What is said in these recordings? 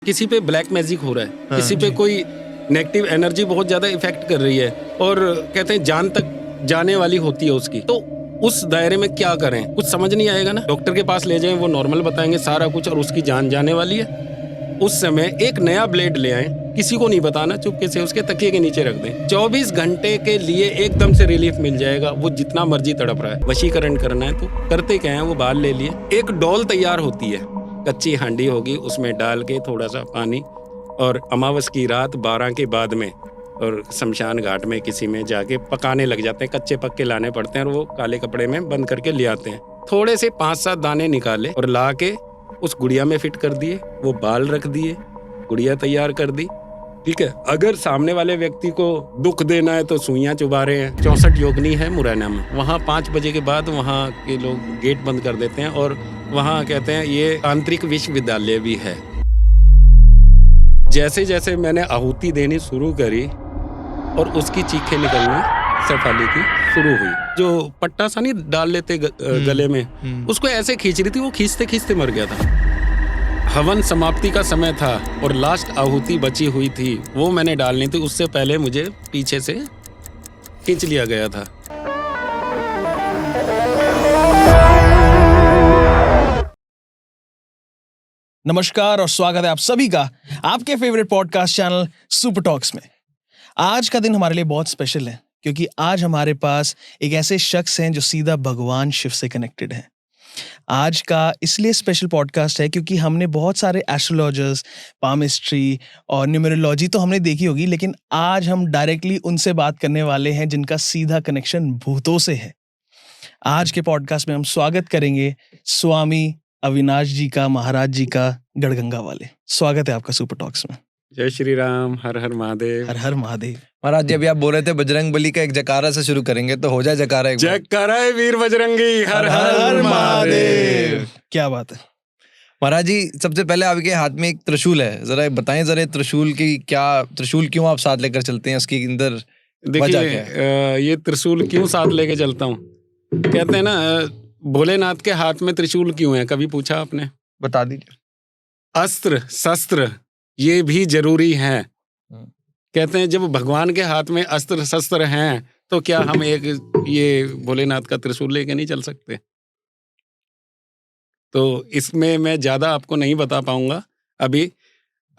किसी पे black magic हो रहा है, हाँ, किसी पे कोई नेगेटिव एनर्जी बहुत ज्यादा इफेक्ट कर रही है और कहते हैं जान तक जाने वाली होती है उसकी, तो उस दायरे में क्या करें? कुछ समझ नहीं आएगा ना। डॉक्टर के पास ले जाएं, वो नॉर्मल बताएंगे सारा कुछ और उसकी जान जाने वाली है। उस समय एक नया ब्लेड ले आएं, किसी को नहीं बताना, चुपके से उसके तकिए के नीचे रख दें। 24 घंटे के लिए एकदम से रिलीफ मिल जाएगा। वो जितना मर्जी तड़प रहा है, वशीकरण करना है तो करते क्या है, वो बाल ले लिए, एक डोल तैयार होती है, कच्ची हांडी होगी, उसमें डाल के थोड़ा सा पानी, और अमावस की रात 12 के बाद में और शमशान घाट में किसी में जाके पकाने लग जाते हैं। कच्चे पक्के लाने पड़ते हैं और वो काले कपड़े में बंद करके ले आते हैं। थोड़े से 5-7 दाने निकाले और ला के उस गुड़िया में फिट कर दिए, वो बाल रख दिए, गुड़िया तैयार कर दी। ठीक है, अगर सामने वाले व्यक्ति को दुख देना है तो सुइयां चुबा रहे हैं। 64 योगिनी है मुरैना में, वहाँ 5 बजे के बाद वहाँ के लोग गेट बंद कर देते हैं और वहाँ कहते हैं ये तांत्रिक विश्वविद्यालय भी है। जैसे जैसे मैंने आहुति देनी शुरू करी और उसकी चीखें निकलनी शेफाली की शुरू हुई, जो पट्टा सा नहीं डाल लेते गले में, उसको ऐसे खींच रही थी, वो खींचते खींचते मर गया था। हवन समाप्ति का समय था और लास्ट आहुति बची हुई थी, वो मैंने डालनी थी, उससे पहले मुझे पीछे से खींच लिया गया था। नमस्कार और स्वागत है आप सभी का आपके favourite podcast channel super talks में। आज का दिन हमारे लिए बहुत स्पेशल है क्योंकि आज हमारे पास एक ऐसे शख्स हैं जो सीधा भगवान शिव से कनेक्टेड हैं। आज का इसलिए स्पेशल पॉडकास्ट है क्योंकि हमने बहुत सारे एस्ट्रोलॉजर्स, पामिस्ट्री और न्यूमरोलॉजी तो हमने देखी होगी, लेकिन आज हम डायरेक्टली उनसे बात करने वाले हैं जिनका सीधा कनेक्शन भूतों से है। आज के पॉडकास्ट में हम स्वागत करेंगे स्वामी अविनाश जी का, महाराज जी का, गढ़गंगा वाले। स्वागत है आपका सुपर टॉक्स में। जय श्री राम, हर हर महादेव। हर हर महादेव। महाराज जी, अभी आप बोल रहे थे बजरंग बली का एक जकारा से शुरू करेंगे, तो हो जाए जकारा एक बार। जयकारा वीर बजरंगी, हर हर महादेव। क्या बात है महाराज जी, सबसे पहले आपके हाथ में एक त्रिशूल है, जरा बताएं जरा त्रिशूल की क्या, त्रिशूल क्यों आप साथ लेकर चलते हैं, उसके अंदर वजह क्या है? ये त्रिशूल क्यों साथ लेके चलता हूँ? कहते हैं ना, भोलेनाथ के हाथ में त्रिशूल क्यों है, कभी पूछा आपने? बता दीजिए। अस्त्र शस्त्र ये भी जरूरी है। कहते हैं जब भगवान के हाथ में अस्त्र शस्त्र हैं तो क्या हम एक ये भोलेनाथ का त्रिशूल लेके नहीं चल सकते? तो इसमें मैं ज्यादा आपको नहीं बता पाऊंगा, अभी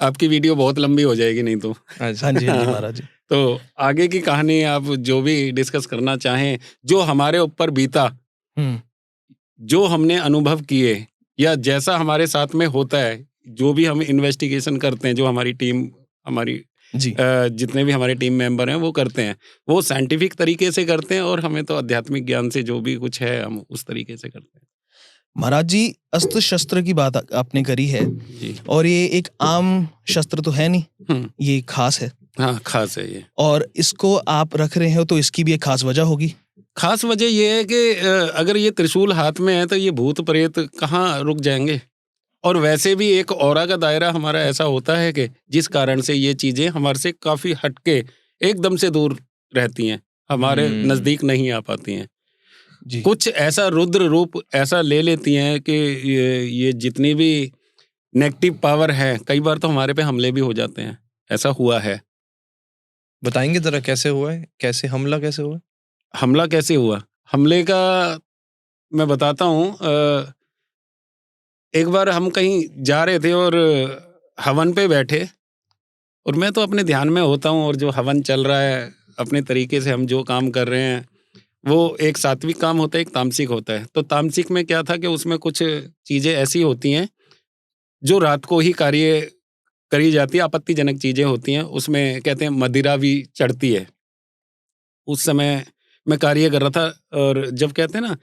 आपकी वीडियो बहुत लंबी हो जाएगी नहीं तो। हाँ जी महाराज जी। तो आगे की कहानी आप जो भी डिस्कस करना चाहें, जो हमारे ऊपर बीता, जो हमने अनुभव किए या जैसा हमारे साथ में होता है, जो भी हम इन्वेस्टिगेशन करते हैं, जो हमारी टीम, हमारी जितने भी हमारे टीम मेंबर हैं वो करते हैं, वो साइंटिफिक तरीके से करते हैं और हमें तो आध्यात्मिक ज्ञान से जो भी कुछ है हम उस तरीके से करते हैं। महाराज जी, अस्त्र शस्त्र की बात आपने करी है जी। और ये एक आम शस्त्र तो है नहीं, ये खास है। हाँ, खास है ये। और इसको आप रख रहे हो तो इसकी भी एक खास वजह होगी। खास वजह ये है कि अगर ये त्रिशूल हाथ में है तो ये भूत प्रेत कहाँ रुक जाएंगे, और वैसे भी एक ऑरा का दायरा हमारा ऐसा होता है कि जिस कारण से ये चीजें हमारे से काफी हटके एकदम से दूर रहती हैं, हमारे नजदीक नहीं आ पाती हैं जी। कुछ ऐसा रुद्र रूप ऐसा ले लेती हैं कि ये जितनी भी नेगेटिव पावर है, कई बार तो हमारे पे हमले भी हो जाते हैं। ऐसा हुआ है। बताएंगे जरा कैसे हुआ है, कैसे हमला कैसे हुआ? हमला कैसे हुआ? हमले का मैं बताता हूँ। एक बार हम कहीं जा रहे थे और हवन पे बैठे, और मैं तो अपने ध्यान में होता हूँ और जो हवन चल रहा है अपने तरीके से हम जो काम कर रहे हैं, वो एक सात्विक काम होता है, एक तामसिक होता है। तो तामसिक में क्या था कि उसमें कुछ चीज़ें ऐसी होती हैं जो रात को ही कार्य करी जाती है, आपत्तिजनक चीज़ें होती हैं। उसमें कहते हैं मदिरा भी चढ़ती है। उस समय मैं कार्य कर रहा था और जब कहते हैं ना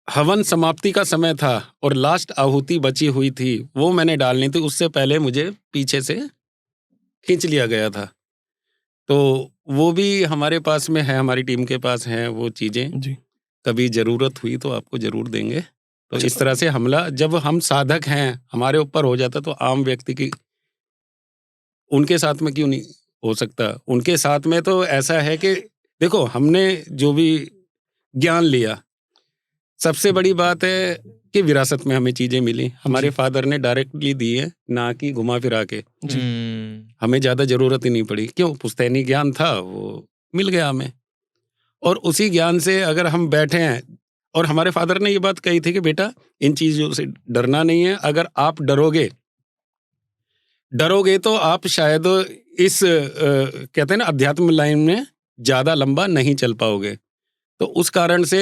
हवन समाप्ति का समय था और लास्ट आहुति बची हुई थी, वो मैंने डालनी थी, उससे पहले मुझे पीछे से खींच लिया गया था। तो वो भी हमारे पास में है, हमारी टीम के पास हैं वो चीज़ें जी। कभी ज़रूरत हुई तो आपको ज़रूर देंगे। तो इस तरह से हमला जब हम साधक हैं हमारे ऊपर हो जाता तो आम व्यक्ति की उनके साथ में क्यों नहीं हो सकता? उनके साथ में तो ऐसा है कि देखो, हमने जो भी ज्ञान लिया, सबसे बड़ी बात है कि विरासत में हमें चीजें मिली, हमारे फादर ने डायरेक्टली दी है, ना कि घुमा फिरा के। हमें ज्यादा जरूरत ही नहीं पड़ी, क्यों, पुश्तैनी ज्ञान था, वो मिल गया हमें। और उसी ज्ञान से अगर हम बैठे हैं, और हमारे फादर ने ये बात कही थी कि बेटा इन चीजों से डरना नहीं है, अगर आप डरोगे तो आप शायद इस कहते हैं ना अध्यात्म लाइन में ज्यादा लंबा नहीं चल पाओगे। तो उस कारण से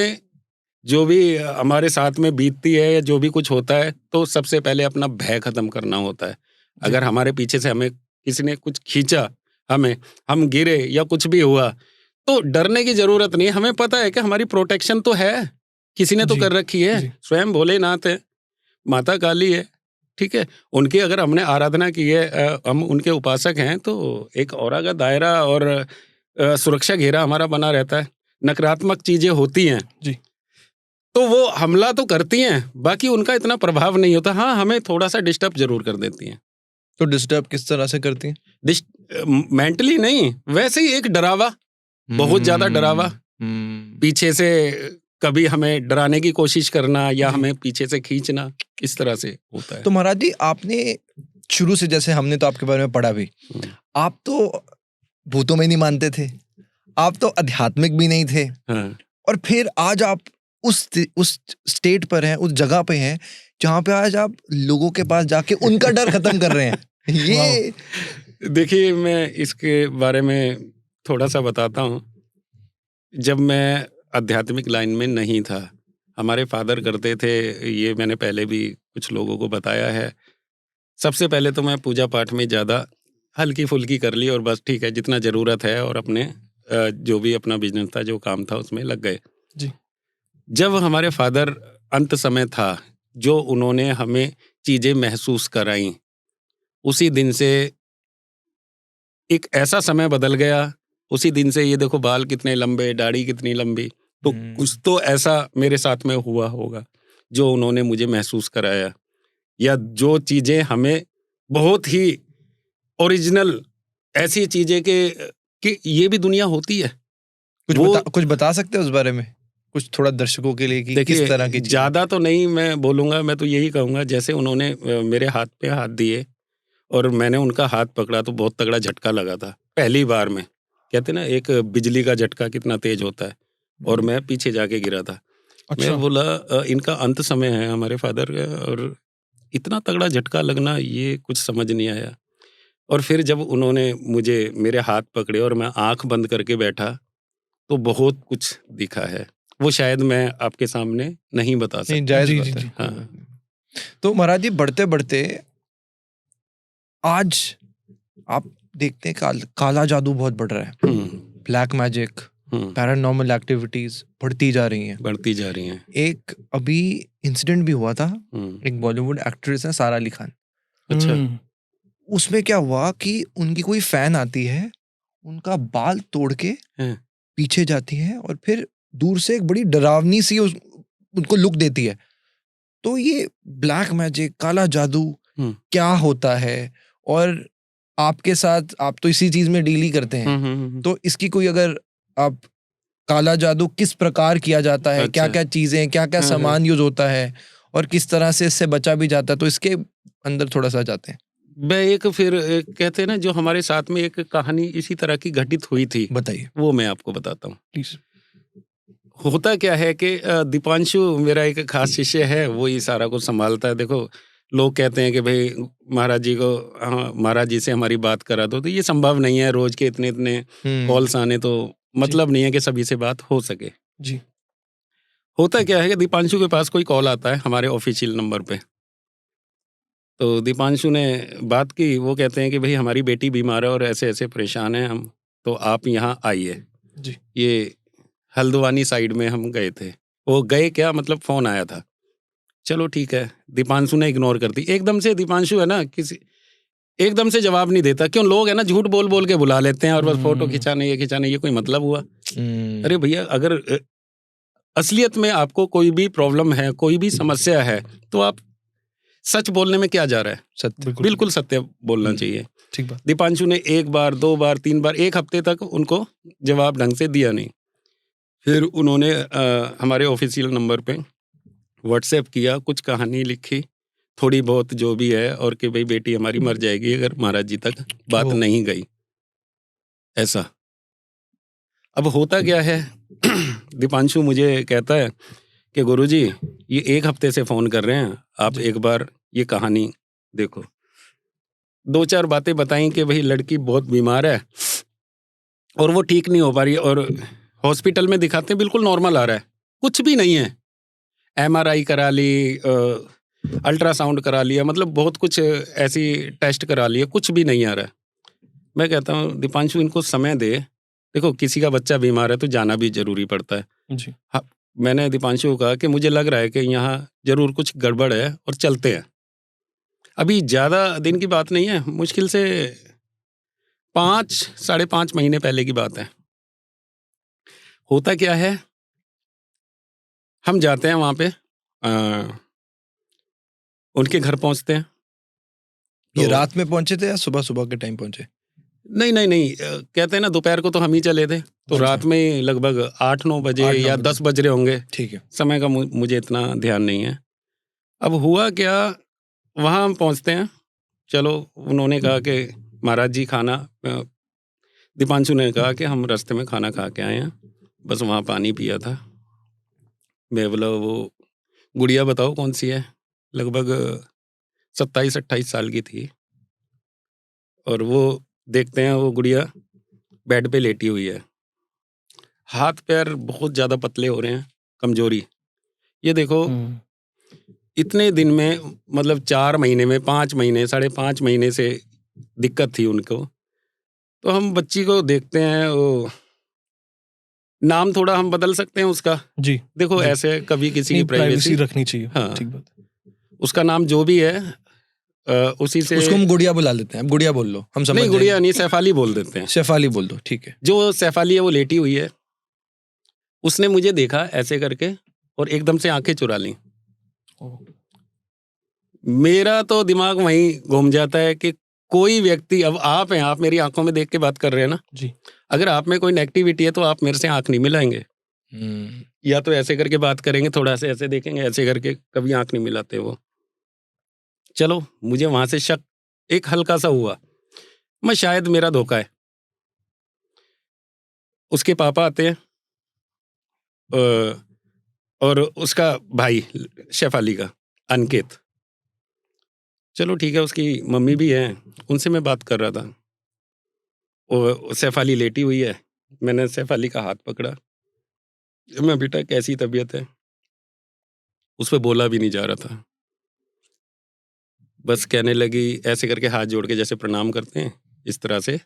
जो भी हमारे साथ में बीतती है या जो भी कुछ होता है, तो सबसे पहले अपना भय खत्म करना होता है। अगर हमारे पीछे से हमें किसी ने कुछ खींचा, हम गिरे या कुछ भी हुआ, तो डरने की जरूरत नहीं। हमें पता है कि हमारी प्रोटेक्शन तो है, किसी ने तो कर रखी है। स्वयं भोलेनाथ है, माता काली है, ठीक है, उनकी अगर हमने आराधना की है, हम उनके उपासक हैं, तो एक औरा का दायरा और सुरक्षा घेरा हमारा बना रहता है। नकारात्मक चीजें होती हैं जी, तो वो हमला तो करती हैं, बाकी उनका इतना प्रभाव नहीं होता। हाँ, हमें थोड़ा सा डिस्टर्ब जरूर कर देती हैं। तो डिस्टर्ब किस तरह से करती हैं? मेंटली नहीं, वैसे ही एक डरावा, बहुत ज्यादा डरावा, पीछे से कभी हमें डराने की कोशिश करना या हमें पीछे से खींचना, इस तरह से होता है। तो महाराज जी, आपने शुरू से, जैसे हमने तो आपके बारे में पढ़ा भी, आप तो भूतों में नहीं मानते थे, आप तो आध्यात्मिक भी नहीं थे, और फिर आज आप उस स्टेट पर हैं, उस जगह पे हैं जहाँ पे आज आप लोगों के पास जाके उनका डर खत्म कर रहे हैं। ये देखिए, मैं इसके बारे में थोड़ा सा बताता हूँ। जब मैं आध्यात्मिक लाइन में नहीं था, हमारे फादर करते थे, ये मैंने पहले भी कुछ लोगों को बताया है। सबसे पहले तो मैं पूजा पाठ में ज़्यादा हल्की फुल्की कर ली, और बस ठीक है जितना ज़रूरत है, और अपने जो भी अपना बिजनेस था, जो काम था, उसमें लग गए जी। जब हमारे फादर अंत समय था, जो उन्होंने हमें चीज़ें महसूस कराई, उसी दिन से एक ऐसा समय बदल गया। उसी दिन से ये देखो, बाल कितने लंबे, दाढ़ी कितनी लंबी, तो कुछ तो ऐसा मेरे साथ में हुआ होगा जो उन्होंने मुझे महसूस कराया, या जो चीज़ें हमें बहुत ही ओरिजिनल ऐसी चीज़ें कि ये भी दुनिया होती है। कुछ बता सकते हैं उस बारे में, कुछ थोड़ा दर्शकों के लिए, कि किस तरह की? ज़्यादा तो नहीं मैं बोलूँगा, मैं तो यही कहूँगा, जैसे उन्होंने मेरे हाथ पे हाथ दिए और मैंने उनका हाथ पकड़ा, तो बहुत तगड़ा झटका लगा था पहली बार में। कहते ना, एक बिजली का झटका कितना तेज होता है, और मैं पीछे जाके गिरा था। अच्छा। मैं बोला इनका अंत समय है हमारे फादर का, और इतना तगड़ा झटका लगना, ये कुछ समझ नहीं आया। और फिर जब उन्होंने मुझे मेरे हाथ पकड़े और मैं आंख बंद करके बैठा, तो बहुत कुछ दिखा है, वो शायद मैं आपके सामने नहीं बता सकता। जायज़ बात है। हाँ। तो महाराज जी, बढ़ते बढ़ते आज आप देखते हैं काला जादू बहुत बढ़ रहा है, ब्लैक मैजिक, पैरानॉर्मल एक्टिविटीज बढ़ती जा रही हैं। एक अभी इंसिडेंट भी हुआ था, एक बॉलीवुड एक्ट्रेस है सारा अली खान। अच्छा। उसमें क्या हुआ कि उनकी कोई फैन आती है, उनका बाल तोड़ के पीछे जाती है, और फिर दूर से एक बड़ी डरावनी सी उनको लुक देती है। तो ये ब्लैक मैजिक, काला जादू क्या होता है, और आपके साथ, आप तो इसी चीज में डील ही करते हैं, तो इसकी कोई, अगर आप, काला जादू किस प्रकार किया जाता है, क्या क्या चीजें, क्या क्या सामान यूज होता है, और किस तरह से इससे बचा भी जाता है, तो इसके अंदर थोड़ा सा जाते हैं। मैं फिर कहते हैं ना, जो हमारे साथ में एक कहानी इसी तरह की घटित हुई थी, बताइए, वो मैं आपको बताता हूँ। प्लीज। होता क्या है कि दीपांशु मेरा एक खास शिष्य है, वो ही सारा कुछ संभालता है। देखो, लोग कहते हैं कि भाई महाराज जी को, महाराज जी से हमारी बात करा दो, तो ये संभव नहीं है, रोज के इतने कॉल्स आने, तो मतलब नहीं है कि सभी से बात हो सके जी। होता क्या है कि दीपांशु के पास कोई कॉल आता है हमारे ऑफिशियल नंबर पे, तो दीपांशु ने बात की। वो कहते हैं कि भाई हमारी बेटी बीमार है और ऐसे ऐसे परेशान हैं हम, तो आप यहाँ आइए जी। ये हल्द्वानी साइड में हम गए थे। वो गए क्या, मतलब फोन आया था, चलो ठीक है। दीपांशु ने इग्नोर कर दी एकदम से। दीपांशु है ना, किसी एकदम से जवाब नहीं देता, क्यों, लोग है ना झूठ बोल बोल के बुला लेते हैं, और बस फोटो खिंचाने, ये कोई मतलब हुआ? अरे भैया, अगर असलियत में आपको कोई भी प्रॉब्लम है, कोई भी समस्या है, तो आप सच बोलने में क्या जा रहा है? सत्य, बिल्कुल सत्य बोलना चाहिए। ठीक बात। दीपांशु ने 1 बार 2 बार 3 बार 1 हफ्ते तक उनको जवाब ढंग से दिया नहीं। फिर उन्होंने हमारे ऑफिशियल नंबर पे व्हाट्सएप किया, कुछ कहानी लिखी, थोड़ी बहुत जो भी है, और कि भाई बेटी हमारी मर जाएगी अगर महाराज जी तक बात नहीं गई, ऐसा। अब होता क्या है, दीपांशु मुझे कहता है कि गुरुजी ये 1 हफ्ते से फ़ोन कर रहे हैं, आप एक बार ये कहानी देखो। 2-4 बातें बताई कि भाई लड़की बहुत बीमार है और वो ठीक नहीं हो पा रही, और हॉस्पिटल में दिखाते हैं बिल्कुल नॉर्मल आ रहा है, कुछ भी नहीं है। MRI करा ली, अल्ट्रासाउंड करा लिया, मतलब बहुत कुछ ऐसी टेस्ट करा लिए, कुछ भी नहीं आ रहा है। मैं कहता हूँ दीपांशु इनको समय दे, देखो किसी का बच्चा बीमार है तो जाना भी जरूरी पड़ता है जी। हाँ, मैंने दीपांशु को कहा कि मुझे लग रहा है कि यहाँ जरूर कुछ गड़बड़ है और चलते हैं। अभी ज़्यादा दिन की बात नहीं है, मुश्किल से 5-5.5 महीने पहले की बात है। होता क्या है, हम जाते हैं वहाँ पे, उनके घर पहुँचते हैं। ये तो रात में पहुंचे थे या सुबह सुबह के टाइम पहुंचे? नहीं, कहते हैं ना दोपहर को तो हम ही चले थे, तो अच्छा। रात में लगभग 8-9 बजे 8-9 या बजे। 10 बज रहे होंगे, ठीक है। समय का मुझे इतना ध्यान नहीं है। अब हुआ क्या, वहाँ हम पहुँचते हैं, चलो उन्होंने कहा कि महाराज जी खाना, दीपांशु ने कहा कि हम रास्ते में खाना खा के आए हैं, बस वहाँ पानी पिया था। मैं बोला वो गुड़िया बताओ कौन सी है, लगभग 27-28 साल की थी, और वो देखते हैं वो गुड़िया बेड पे लेटी हुई है, हाथ पैर बहुत ज़्यादा पतले हो रहे हैं, कमजोरी। ये देखो इतने दिन में, मतलब 4 महीने में 5 महीने 5.5 महीने से दिक्कत थी उनको। तो हम बच्ची को देखते हैं, वो नाम थोड़ा हम बदल सकते हैं उसका, जी। देखो जी। ऐसे कभी किसी की नहीं, प्राइवेसी प्राइवेसी, रखनी चाहिए। हाँ, ठीक बात। उसका नाम जो भी है, उसी से। उसको हम गुड़िया बुला लेते हैं, अब गुड़िया बोल लो, हम समझ नहीं, जाएंगे। गुड़िया नहीं, सैफाली बोल देते हैं। शेफाली बोल दो, ठीक है। जो सैफाली है वो लेटी हुई है, उसने मुझे देखा ऐसे करके और एकदम से आंखें चुरा ली। मेरा तो दिमाग वहीं घूम जाता है कि कोई व्यक्ति, अब आप हैं, आप मेरी आंखों में देख के बात कर रहे हैं ना जी। अगर आप में कोई नेगेटिविटी है तो आप मेरे से आंख नहीं मिलाएंगे, या तो ऐसे करके बात करेंगे, थोड़ा सा ऐसे देखेंगे, ऐसे करके कभी आंख नहीं मिलाते वो। चलो मुझे वहां से शक एक हल्का सा हुआ, मैं शायद मेरा धोखा है। उसके पापा आते हैं, और उसका भाई शेफाली का अंकित, चलो ठीक है, उसकी मम्मी भी है, उनसे मैं बात कर रहा था। वो शेफाली लेटी हुई है, मैंने शेफाली का हाथ पकड़ा, मैं बेटा कैसी तबीयत है, उस पर बोला भी नहीं जा रहा था, बस कहने लगी ऐसे करके हाथ जोड़ के जैसे प्रणाम करते हैं, इस तरह से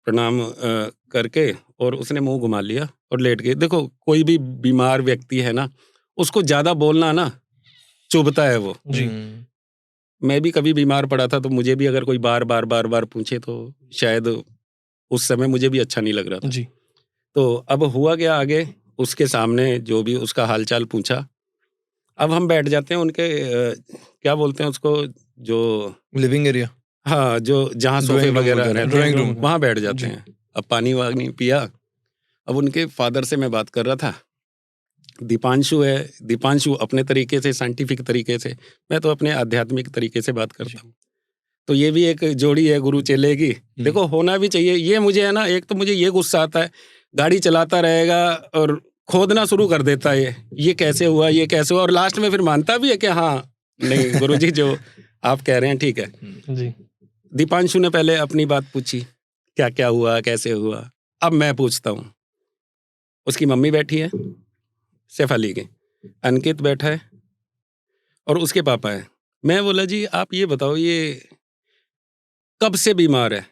प्रणाम करके, और उसने मुंह घुमा लिया और लेट गई। देखो कोई भी बीमार व्यक्ति है ना, उसको ज्यादा बोलना ना चुभता है वो। जी। मैं भी कभी बीमार पड़ा था, तो मुझे भी अगर कोई बार बार पूछे तो शायद उस समय मुझे भी अच्छा नहीं लग रहा था। जी। तो अब हुआ क्या, आगे उसके सामने जो भी उसका हालचाल पूछा, अब हम बैठ जाते हैं उनके क्या बोलते हैं उसको, जो लिविंग एरिया, हाँ, जो जहाँ सोफे Drawing room वगैरह वगैरह, रहते drawing हैं, room। वहाँ बैठ जाते जी। हैं। अब पानी वानी पिया, अब उनके फादर से मैं बात कर रहा था, दीपांशु है, दीपांशु अपने तरीके से साइंटिफिक तरीके से, मैं तो अपने आध्यात्मिक तरीके से बात करता हूँ। तो ये भी एक जोड़ी है गुरु चेले की, देखो होना भी चाहिए। ये मुझे है ना, एक तो मुझे ये गुस्सा आता है, गाड़ी चलाता रहेगा और खोदना शुरू कर देता है, ये कैसे हुआ, ये कैसे हुआ, और लास्ट में फिर मानता भी है कि हाँ नहीं गुरुजी जो आप कह रहे हैं ठीक है। जी। दीपांशु ने पहले अपनी बात पूछी, क्या क्या हुआ, कैसे हुआ। अब मैं पूछता हूँ, उसकी मम्मी बैठी है शेफाली की, अंकित बैठा है और उसके पापा है। मैं बोला जी आप ये बताओ ये कब से बीमार है।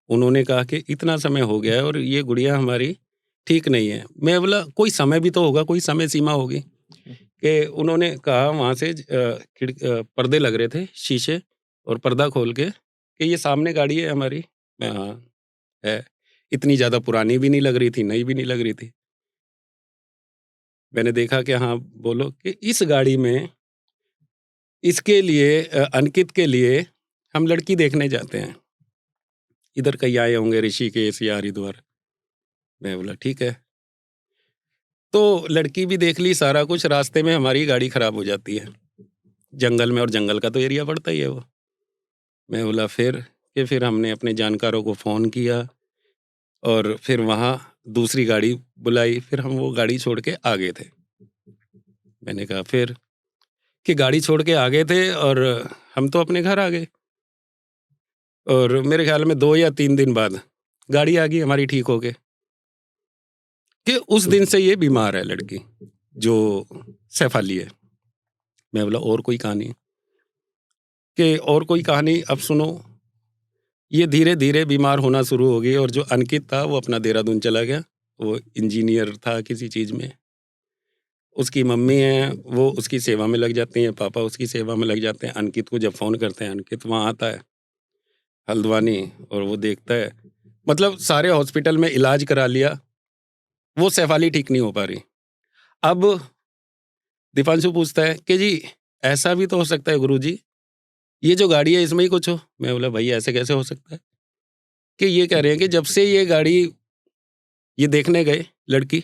उन्होंने कहा कि इतना समय हो गया है और ये गुड़िया हमारी ठीक नहीं है। मैं बोला कोई समय भी तो होगा, कोई समय सीमा होगी। कि उन्होंने कहा वहाँ से पर्दे लग रहे थे शीशे, और पर्दा खोल के कि ये सामने गाड़ी है हमारी। मैं हाँ है, इतनी ज़्यादा पुरानी भी नहीं लग रही थी, नई भी नहीं लग रही थी। मैंने देखा कि हाँ बोलो कि इस गाड़ी में इसके लिए अंकित के लिए हम लड़की देखने जाते हैं, इधर कहीं आए होंगे ऋषिकेश या हरिद्वार। मैं बोला ठीक है। तो लड़की भी देख ली, सारा कुछ। रास्ते में हमारी गाड़ी खराब हो जाती है जंगल में, और जंगल का तो एरिया पड़ता ही है वो। मैं बोला फिर हमने अपने जानकारों को फ़ोन किया और फिर वहाँ दूसरी गाड़ी बुलाई। फिर हम वो गाड़ी छोड़ के आ गए थे। मैंने कहा फिर कि गाड़ी छोड़ के आ गए थे और हम तो अपने घर आ गए। और मेरे ख्याल में 2 या 3 दिन बाद गाड़ी आ गई हमारी ठीक हो के, कि उस दिन से ये बीमार है लड़की, जो सैफ अली है। मैं बोला और कोई कहानी? कि और कोई कहानी? अब सुनो। ये धीरे धीरे बीमार होना शुरू हो गई, और जो अंकित था वो अपना देहरादून चला गया। वो इंजीनियर था किसी चीज़ में। उसकी मम्मी है, वो उसकी सेवा में लग जाती हैं, पापा उसकी सेवा में लग जाते हैं। अंकित को जब फ़ोन करते हैं, अंकित वहाँ आता है हल्द्वानी, और वो देखता है, मतलब सारे हॉस्पिटल में इलाज करा लिया, वो सैफ अली ठीक नहीं हो पा रही। अब दीपांशु पूछता है कि जी ऐसा भी तो हो सकता है गुरुजी, ये जो गाड़ी है इसमें ही कुछ हो? मैं बोला भाई ऐसे कैसे हो सकता है? कि ये कह रहे हैं कि जब से ये गाड़ी ये देखने गए लड़की,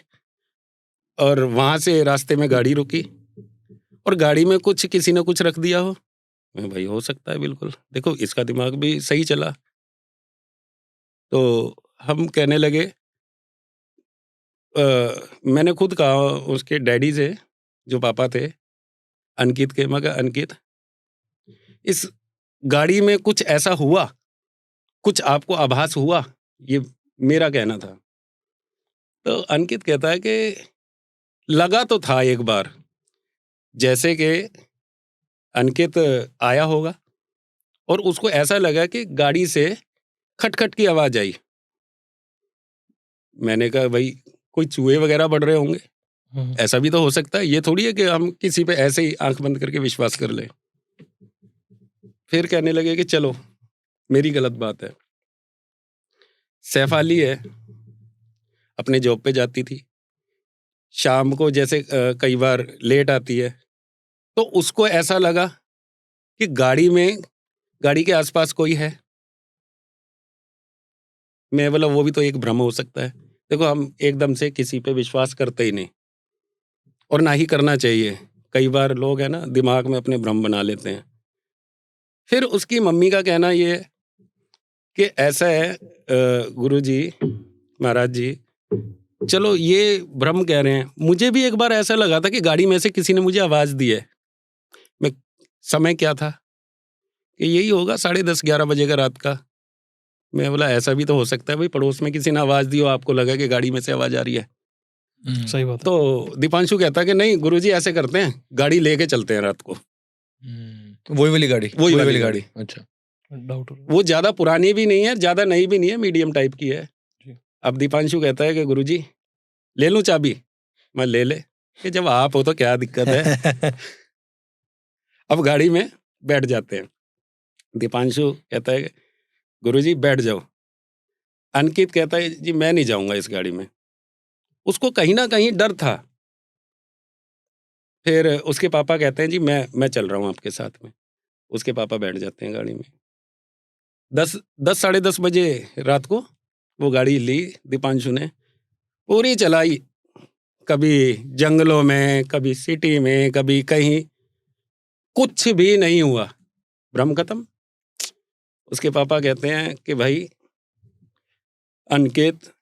और वहाँ से रास्ते में गाड़ी रुकी और गाड़ी में कुछ किसी ने कुछ रख दिया हो। मैं भाई हो सकता है बिल्कुल, देखो इसका दिमाग भी सही चला। तो हम कहने लगे, मैंने खुद कहा उसके डैडी से, जो पापा थे अंकित के, मैं कहा अंकित इस गाड़ी में कुछ ऐसा हुआ, कुछ आपको आभास हुआ? ये मेरा कहना था। तो अंकित कहता है कि लगा तो था एक बार, जैसे कि अंकित आया होगा और उसको ऐसा लगा कि गाड़ी से खटखट की आवाज आई। मैंने कहा भाई कोई चूहे वगैरह बढ़ रहे होंगे, ऐसा भी तो हो सकता है। ये थोड़ी है कि हम किसी पे ऐसे ही आंख बंद करके विश्वास कर लें। फिर कहने लगे कि चलो मेरी गलत बात है। सैफ अली है, अपने जॉब पे जाती थी, शाम को जैसे कई बार लेट आती है, तो उसको ऐसा लगा कि गाड़ी के आसपास कोई है। मैं बोला वो भी तो एक भ्रम हो सकता है। देखो हम एकदम से किसी पे विश्वास करते ही नहीं, और ना ही करना चाहिए। कई बार लोग है ना दिमाग में अपने भ्रम बना लेते हैं। फिर उसकी मम्मी का कहना ये है कि ऐसा है गुरुजी महाराज जी, चलो ये भ्रम कह रहे हैं, मुझे भी एक बार ऐसा लगा था कि गाड़ी में से किसी ने मुझे आवाज दी है। मैं समय क्या था कि यही होगा 10:30-11 बजे का रात का। मैं बोला ऐसा भी तो हो सकता है भाई, पड़ोस में किसी ने आवाज दी हो, आपको लगा कि गाड़ी में से आवाज आ रही है। सही बात है। तो दीपांशु कहता कि नहीं गुरुजी ऐसे करते हैं, गाड़ी लेके चलते हैं रात को। वही वाली गाड़ी, वही वाली गाड़ी। अच्छा, डाउट वो ज्यादा पुरानी भी नहीं है, ज्यादा नई भी नहीं है, मीडियम टाइप की है। जी। अब दीपांशु कहता है कि गुरुजी ले लूं चाबी? मैं ले ले, कि जब आप हो तो क्या दिक्कत है। अब गाड़ी में बैठ जाते हैं। दीपांशु कहता है गुरुजी बैठ जाओ। अंकित कहता है जी मैं नहीं जाऊंगा इस गाड़ी में। उसको कहीं ना कहीं डर था। फिर उसके पापा कहते हैं जी मैं चल रहा हूँ आपके साथ में। उसके पापा बैठ जाते हैं गाड़ी में। 10 साढ़े 10 बजे रात को वो गाड़ी ली दीपांशु ने, पूरी चलाई, कभी जंगलों में, कभी सिटी में, कभी कहीं, कुछ भी नहीं हुआ, भ्रम खत्म। उसके पापा कहते हैं कि भाई अंकित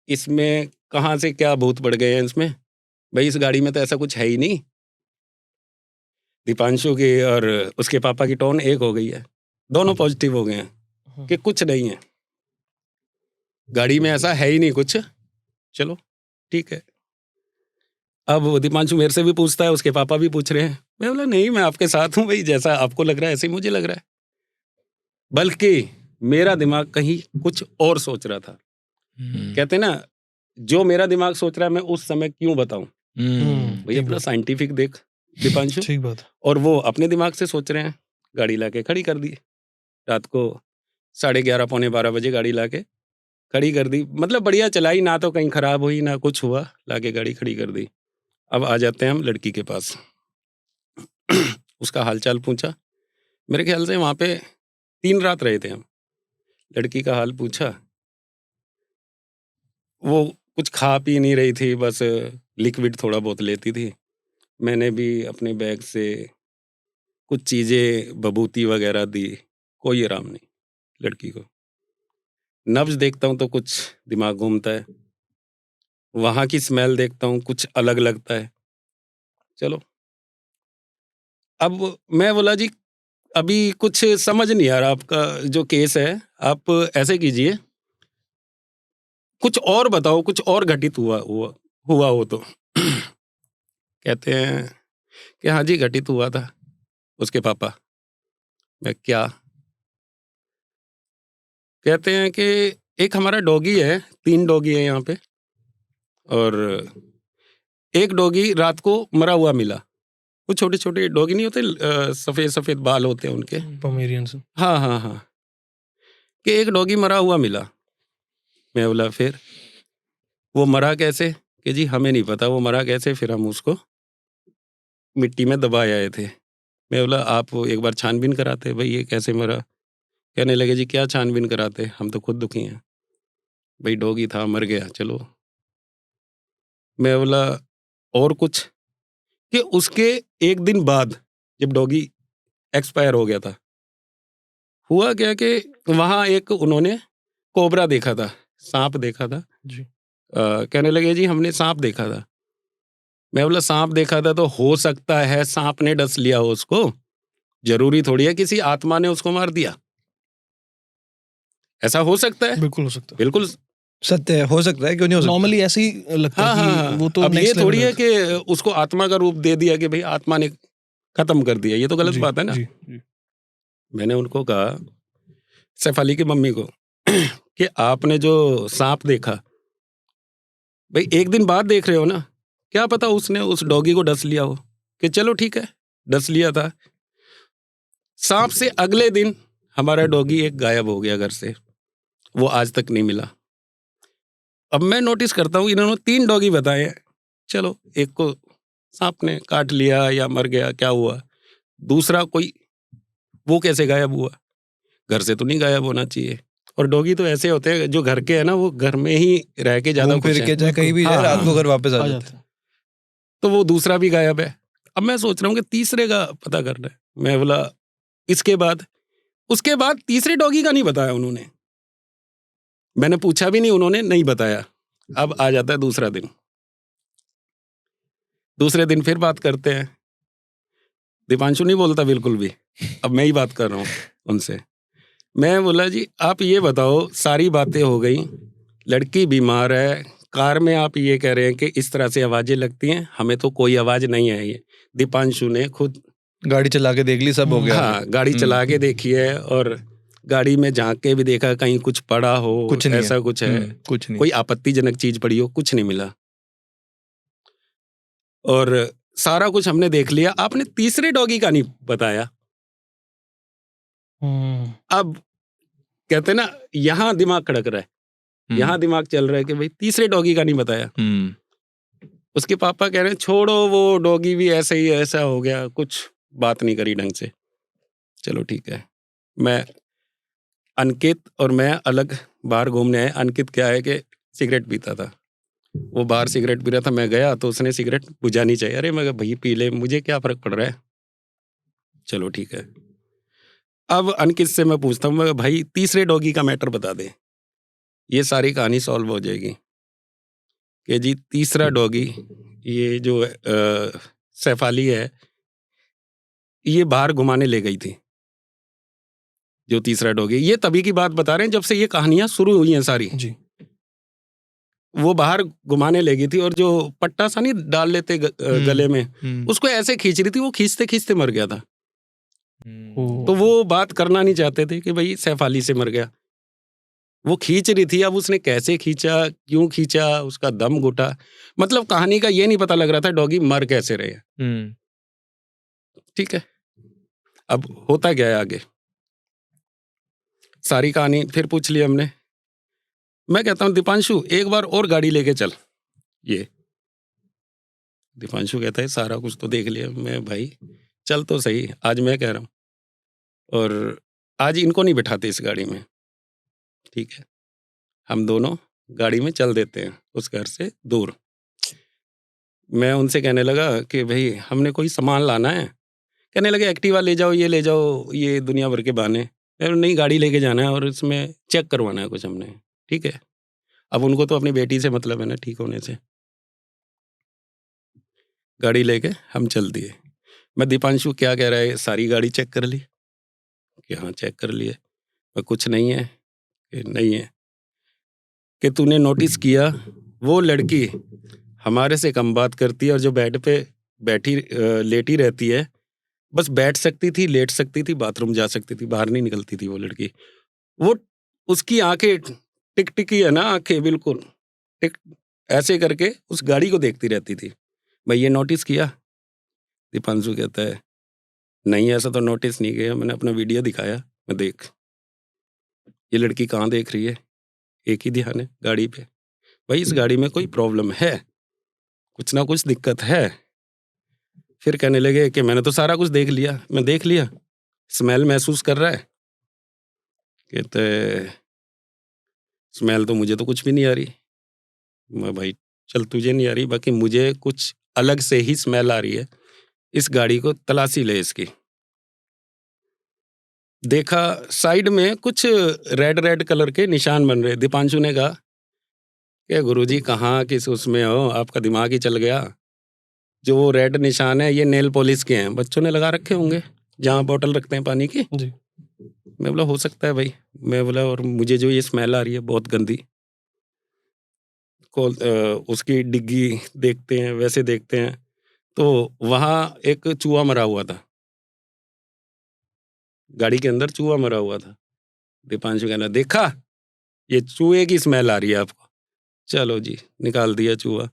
इसमें कहाँ से क्या भूत पड़ गए हैं इसमें, भाई इस गाड़ी में तो ऐसा कुछ है ही नहीं। दीपांशु की और उसके पापा की टोन एक हो गई है, दोनों पॉजिटिव हो गए हैं कि कुछ नहीं है, गाड़ी में ऐसा है ही नहीं कुछ, चलो ठीक है। अब दीपांशु मेरे से भी पूछता है, उसके पापा भी पूछ रहे हैं। मैं बोला नहीं मैं आपके साथ हूँ भाई, जैसा आपको लग रहा है ऐसे ही मुझे लग रहा है। बल्कि मेरा दिमाग कहीं कुछ और सोच रहा था। कहते ना जो मेरा दिमाग सोच रहा है मैं उस समय क्यों बताऊं भाई, अपना साइंटिफिक देख दीपांशु। ठीक बात। और वो अपने दिमाग से सोच रहे हैं। गाड़ी लाके खड़ी कर दी रात को 11:30 पौने 12 बजे गाड़ी लाके खड़ी कर दी, मतलब बढ़िया चलाई, ना तो कहीं खराब हुई ना कुछ हुआ, लाके गाड़ी खड़ी कर दी। अब आ जाते हैं हम लड़की के पास। उसका हालचाल पूछा, मेरे ख्याल से वहाँ पे 3 रात रहे थे हम। लड़की का हाल पूछा, वो कुछ खा पी नहीं रही थी, बस लिक्विड थोड़ा बहुत लेती थी। मैंने भी अपने बैग से कुछ चीज़ें बबूती वगैरह दी, कोई आराम नहीं लड़की को। नब्ज देखता हूँ तो कुछ दिमाग घूमता है, वहाँ की स्मेल देखता हूँ कुछ अलग लगता है। चलो, अब मैं बोला जी अभी कुछ समझ नहीं आ रहा आपका जो केस है, आप ऐसे कीजिए, कुछ और बताओ, कुछ और घटित हुआ हो तो। कहते हैं कि हाँ जी घटित हुआ था उसके पापा। मैं क्या? कहते हैं कि एक हमारा डॉगी है, 3 डॉगी है यहाँ पे, और एक डॉगी रात को मरा हुआ मिला। वो छोटे छोटे डॉगी नहीं होते, सफेद सफेद बाल होते हैं उनके। पोमेरियंस। हाँ हाँ हाँ, कि एक डॉगी मरा हुआ मिला। मैं बोला फिर वो मरा कैसे? कि जी हमें नहीं पता वो मरा कैसे, फिर हम उसको मिट्टी में दबाए आए थे। मैं बोला आप एक बार छानबीन कराते भाई ये कैसे मरा। कहने लगे जी क्या छानबीन कराते, हम तो खुद दुखी हैं, भाई डॉगी था मर गया चलो। मैं बोला और कुछ? कि उसके एक दिन बाद जब डॉगी एक्सपायर हो गया था, हुआ क्या कि वहाँ एक उन्होंने कोबरा देखा था, सांप देखा था जी। कहने लगे जी हमने सांप देखा था। मैं बोला सांप देखा था तो हो सकता है सांप ने डस लिया हो उसको, जरूरी थोड़ी है किसी आत्मा ने उसको मार दिया। ऐसा हो सकता है, बिल्कुल हो सकता है, बिल्कुल सत्य है, हो सकता है, क्यों नहीं हो सकता। नॉर्मली ऐसे ही लगता हाँ है हाँ कि हाँ। वो तो अब ये next level थोड़ी है रहता कि उसको आत्मा का रूप दे दिया कि भाई आत्मा ने खत्म कर दिया, ये तो गलत जी, बात है ना। जी, जी। मैंने उनको कहा, सैफ अली की मम्मी को, कि आपने जो सांप देखा भाई एक दिन बाद देख रहे हो ना, क्या पता उसने उस डॉगी को डस लिया हो। कि चलो ठीक है डस लिया था। सांप से अगले दिन हमारा डॉगी एक गायब हो गया घर से, वो आज तक नहीं मिला। अब मैं नोटिस करता हूँ इन्होंने 3 डॉगी बताए हैं, चलो एक को सांप ने काट लिया या मर गया क्या हुआ, दूसरा कोई वो कैसे गायब हुआ, घर से तो नहीं गायब होना चाहिए। और डॉगी तो ऐसे होते हैं जो घर के है ना, वो घर में ही रह के ज्यादा घूम फिर खुश के हैं। चाहे कहीं भी हाँ, जाए, रात को हाँ। घर वापस आ आ जाते जाता हैं। है। तो वो दूसरा भी गायब है। अब मैं सोच रहा हूँ कि तीसरे का पता करना है। मैं बोला इसके बाद, उसके बाद तीसरे डॉगी का नहीं बताया उन्होंने, मैंने पूछा भी नहीं, उन्होंने नहीं बताया। अब आ जाता है दूसरा दिन, दूसरे दिन फिर बात करते हैं। दीपांशु नहीं बोलता बिल्कुल भी, अब मैं ही बात कर रहा हूँ उनसे। मैं बोला जी आप ये बताओ, सारी बातें हो गई, लड़की बीमार है, कार में आप ये कह रहे हैं कि इस तरह से आवाजें लगती हैं, हमें तो कोई आवाज नहीं आई है। दीपांशु ने खुद गाड़ी चला के देख ली, सब हो गया। हाँ गाड़ी चला के देखी है, और गाड़ी में झांक के भी देखा कहीं कुछ पड़ा हो, कुछ नहीं है। ऐसा कुछ है, कुछ नहीं। कोई आपत्तिजनक चीज पड़ी हो, कुछ नहीं मिला। और सारा कुछ हमने देख लिया, आपने तीसरे डॉगी का नहीं बताया। अब कहते ना यहाँ दिमाग खड़क रहा है, यहाँ दिमाग चल रहा है कि भाई तीसरे डॉगी का नहीं बताया। उसके पापा कह रहे हैं छोड़ो वो डॉगी भी ऐसे ही ऐसा हो गया, कुछ बात नहीं करी ढंग से। चलो ठीक है, मैं अंकित और मैं अलग बाहर घूमने आए। अंकित क्या है कि सिगरेट पीता था, वो बाहर सिगरेट पी रहा था, मैं गया तो उसने सिगरेट बुझानी चाहिए। अरे मैं भाई पी ले, मुझे क्या फर्क पड़ रहा है, चलो ठीक है। अब अंकित से मैं पूछता हूँ, मैं भाई तीसरे डॉगी का मैटर बता दे, ये सारी कहानी सॉल्व हो जाएगी। कि जी तीसरा डॉगी, ये जो सैफ अली है, ये बाहर घुमाने ले गई थी। जो तीसरा डॉगी, ये तभी की बात बता रहे हैं जब से ये कहानियां शुरू हुई हैं सारी जी। वो बाहर घुमाने ले गई थी, और जो पट्टा सा नहीं डाल लेते गले में, उसको ऐसे खींच रही थी, वो खींचते खींचते मर गया था। तो वो बात करना नहीं चाहते थे कि भाई सैफ अली से मर गया, वो खींच रही थी। अब उसने कैसे खींचा, क्यों खींचा, उसका दम घुटा, मतलब कहानी का ये नहीं पता लग रहा था डॉगी मर कैसे रहे। ठीक है, अब होता क्या है आगे, सारी कहानी फिर पूछ ली हमने। मैं कहता हूँ दीपांशु एक बार और गाड़ी लेके चल। ये दीपांशु कहता है सारा कुछ तो देख लिया। मैं भाई चल तो सही, आज मैं कह रहा हूँ, और आज इनको नहीं बिठाते इस गाड़ी में, ठीक है, हम दोनों गाड़ी में चल देते हैं उस घर से दूर। मैं उनसे कहने लगा कि भाई हमने कोई सामान लाना है। कहने लगे एक्टिवा ले जाओ, ये ले जाओ, ये दुनिया भर के बहाने। मैंने बोला, नहीं, गाड़ी लेके जाना है और इसमें चेक करवाना है कुछ हमने। ठीक है, अब उनको तो अपनी बेटी से मतलब है ना, ठीक होने से। गाड़ी लेके हम चल दिए। मैं दीपांशु क्या कह रहा है, सारी गाड़ी चेक कर ली? कि हाँ चेक कर लिए। कुछ नहीं है? कि नहीं है। कि तूने नोटिस किया वो लड़की हमारे से कम बात करती है और जो बेड पे बैठी लेटी रहती है, बस बैठ सकती थी, लेट सकती थी, बाथरूम जा सकती थी, बाहर नहीं निकलती थी वो लड़की। वो उसकी आंखें टिक टिकी है ना, आंखें बिल्कुल टिक ऐसे करके उस गाड़ी को देखती रहती थी। मैं ये नोटिस किया? दीपांशु कहता है नहीं, ऐसा तो नोटिस नहीं किया। मैंने अपना वीडियो दिखाया, मैं देख ये लड़की कहाँ देख रही है, एक ही ध्यान है गाड़ी पे। भाई इस गाड़ी में कोई प्रॉब्लम है, कुछ ना कुछ दिक्कत है। फिर कहने लगे कि मैंने तो सारा कुछ देख लिया। मैं देख लिया, स्मेल महसूस कर रहा है? कहते स्मेल तो मुझे तो कुछ भी नहीं आ रही। मैं भाई चल तुझे नहीं आ रही, बाकी मुझे कुछ अलग से ही स्मेल आ रही है। इस गाड़ी को तलाशी ले इसकी। देखा साइड में कुछ रेड रेड कलर के निशान बन रहे। दीपांशु ने कहा कि गुरुजी कहाँ किस उसमें हो, आपका दिमाग ही चल गया। जो वो रेड निशान है ये नेल पॉलिश के हैं, बच्चों ने लगा रखे होंगे जहाँ बोतल रखते हैं पानी की जी। मैं बोला हो सकता है भाई। मैं बोला और मुझे जो ये स्मेल आ रही है बहुत गंदी। उसकी डिग्गी देखते हैं, वैसे देखते हैं तो वहाँ एक चूहा मरा हुआ था, गाड़ी के अंदर चूहा मरा हुआ था। दीपांशु कहना देखा ये चूहे की स्मेल आ रही है आपको, चलो जी निकाल दिया चूहा।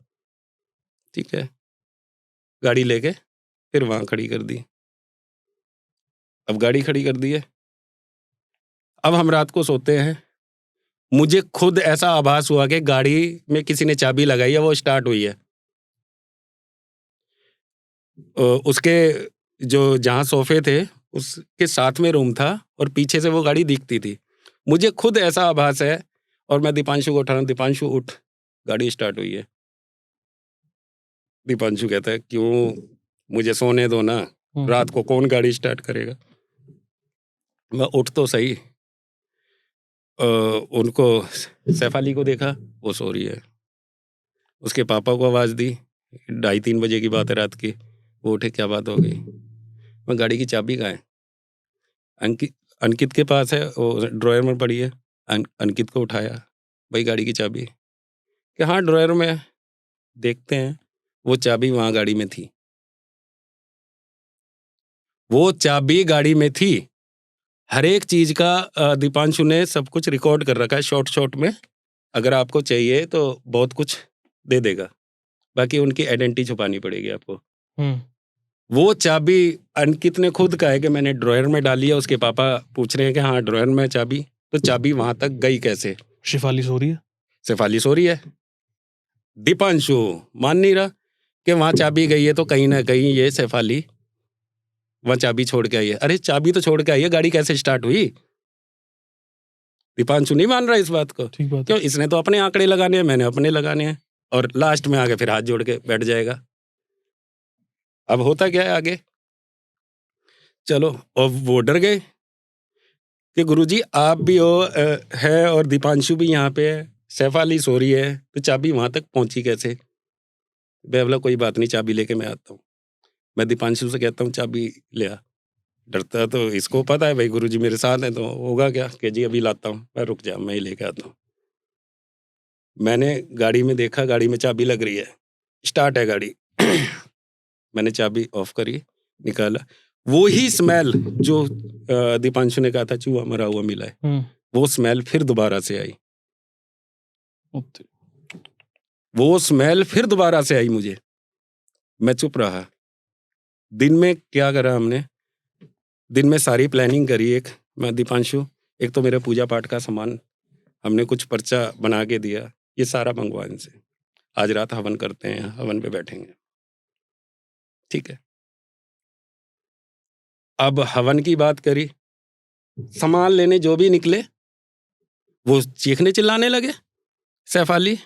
ठीक है, गाड़ी लेके फिर वहाँ खड़ी कर दी। अब गाड़ी खड़ी कर दी है, अब हम रात को सोते हैं। मुझे खुद ऐसा आभास हुआ कि गाड़ी में किसी ने चाबी लगाई है, वो स्टार्ट हुई है। उसके जो जहाँ सोफे थे उसके साथ में रूम था और पीछे से वो गाड़ी दिखती थी। मुझे खुद ऐसा आभास है और मैं दीपांशु को उठा रहा हूँ, दीपांशु उठ, गाड़ी स्टार्ट हुई है। दीपांशु कहता है क्यों, मुझे सोने दो ना, रात को कौन गाड़ी स्टार्ट करेगा। मैं उठ तो सही, उनको सैफ अली को देखा वो सो रही है। उसके पापा को आवाज़ दी, 2:30-3 बजे की बात है रात की। वो उठे, क्या बात हो गई। मैं गाड़ी की चाबी कहाँ है? अंकित के पास है, वो ड्रॉयर में पड़ी है। अंकित को उठाया, भाई गाड़ी की चाबी? कि हाँ ड्रॉयर में, देखते हैं। वो चाबी वहाँ गाड़ी में थी, वो चाबी गाड़ी में थी। हर एक चीज का दीपांशु ने सब कुछ रिकॉर्ड कर रखा है शॉर्ट शॉर्ट में। अगर आपको चाहिए तो बहुत कुछ दे देगा, बाकी उनकी आइडेंटिटी छुपानी पड़ेगी आपको। वो चाबी अंकित ने खुद कहा है कि मैंने ड्रॉयर में डाली है। उसके पापा पूछ रहे हैं कि हाँ ड्रॉयर में चाबी, तो चाबी वहां तक गई कैसे? शेफाली सो रही है, शेफाली सो रही है। दीपांशु मान नहीं रहा कि वहां चाबी गई है, तो कहीं ना कहीं ये शेफाली वहां चाबी छोड़ के आई है। अरे चाबी तो छोड़ के आई है, गाड़ी कैसे स्टार्ट हुई? दीपांशु नहीं मान रहा इस बात को। ठीक बात क्यों? इसने तो अपने आंकड़े लगाने हैं, मैंने अपने लगाने हैं, और लास्ट में आगे फिर हाथ जोड़ के बैठ जाएगा। अब होता क्या है आगे, चलो और वो डर गए कि गुरुजी आप भी हो है और दीपांशु भी यहाँ पे है, शेफाली सो रही है, तो चाबी वहां तक पहुंची कैसे? मैं बोला कोई बात नहीं, चाबी लेके मैं आता हूँ। मैं दीपांशु से कहता हूँ चाबी ले आ। डरता तो इसको पता है भाई गुरुजी मेरे साथ है, तो होगा क्या कि जी अभी लाता हूँ, मैं रुक जा मैं ही लेके आता हूँ। मैंने गाड़ी में देखा, गाड़ी में चाबी लग रही है, स्टार्ट है गाड़ी। मैंने चाबी ऑफ करी, निकाला, वो ही स्मेल जो दीपांशु ने कहा था चूहा मरा हुआ मिला है, वो स्मेल फिर दोबारा से आई। वो स्मेल फिर दोबारा से आई मुझे। मैं चुप रहा। दिन में क्या करा हमने, दिन में सारी प्लानिंग करी। एक मैं दीपांशु, एक तो मेरे पूजा पाठ का सामान हमने कुछ पर्चा बना के दिया, ये सारा मंगवा इनसे, आज रात हवन करते हैं, हवन पे बैठेंगे। ठीक है, अब हवन की बात करी, सामान लेने जो भी निकले वो चीखने चिल्लाने लगे। सैफ अली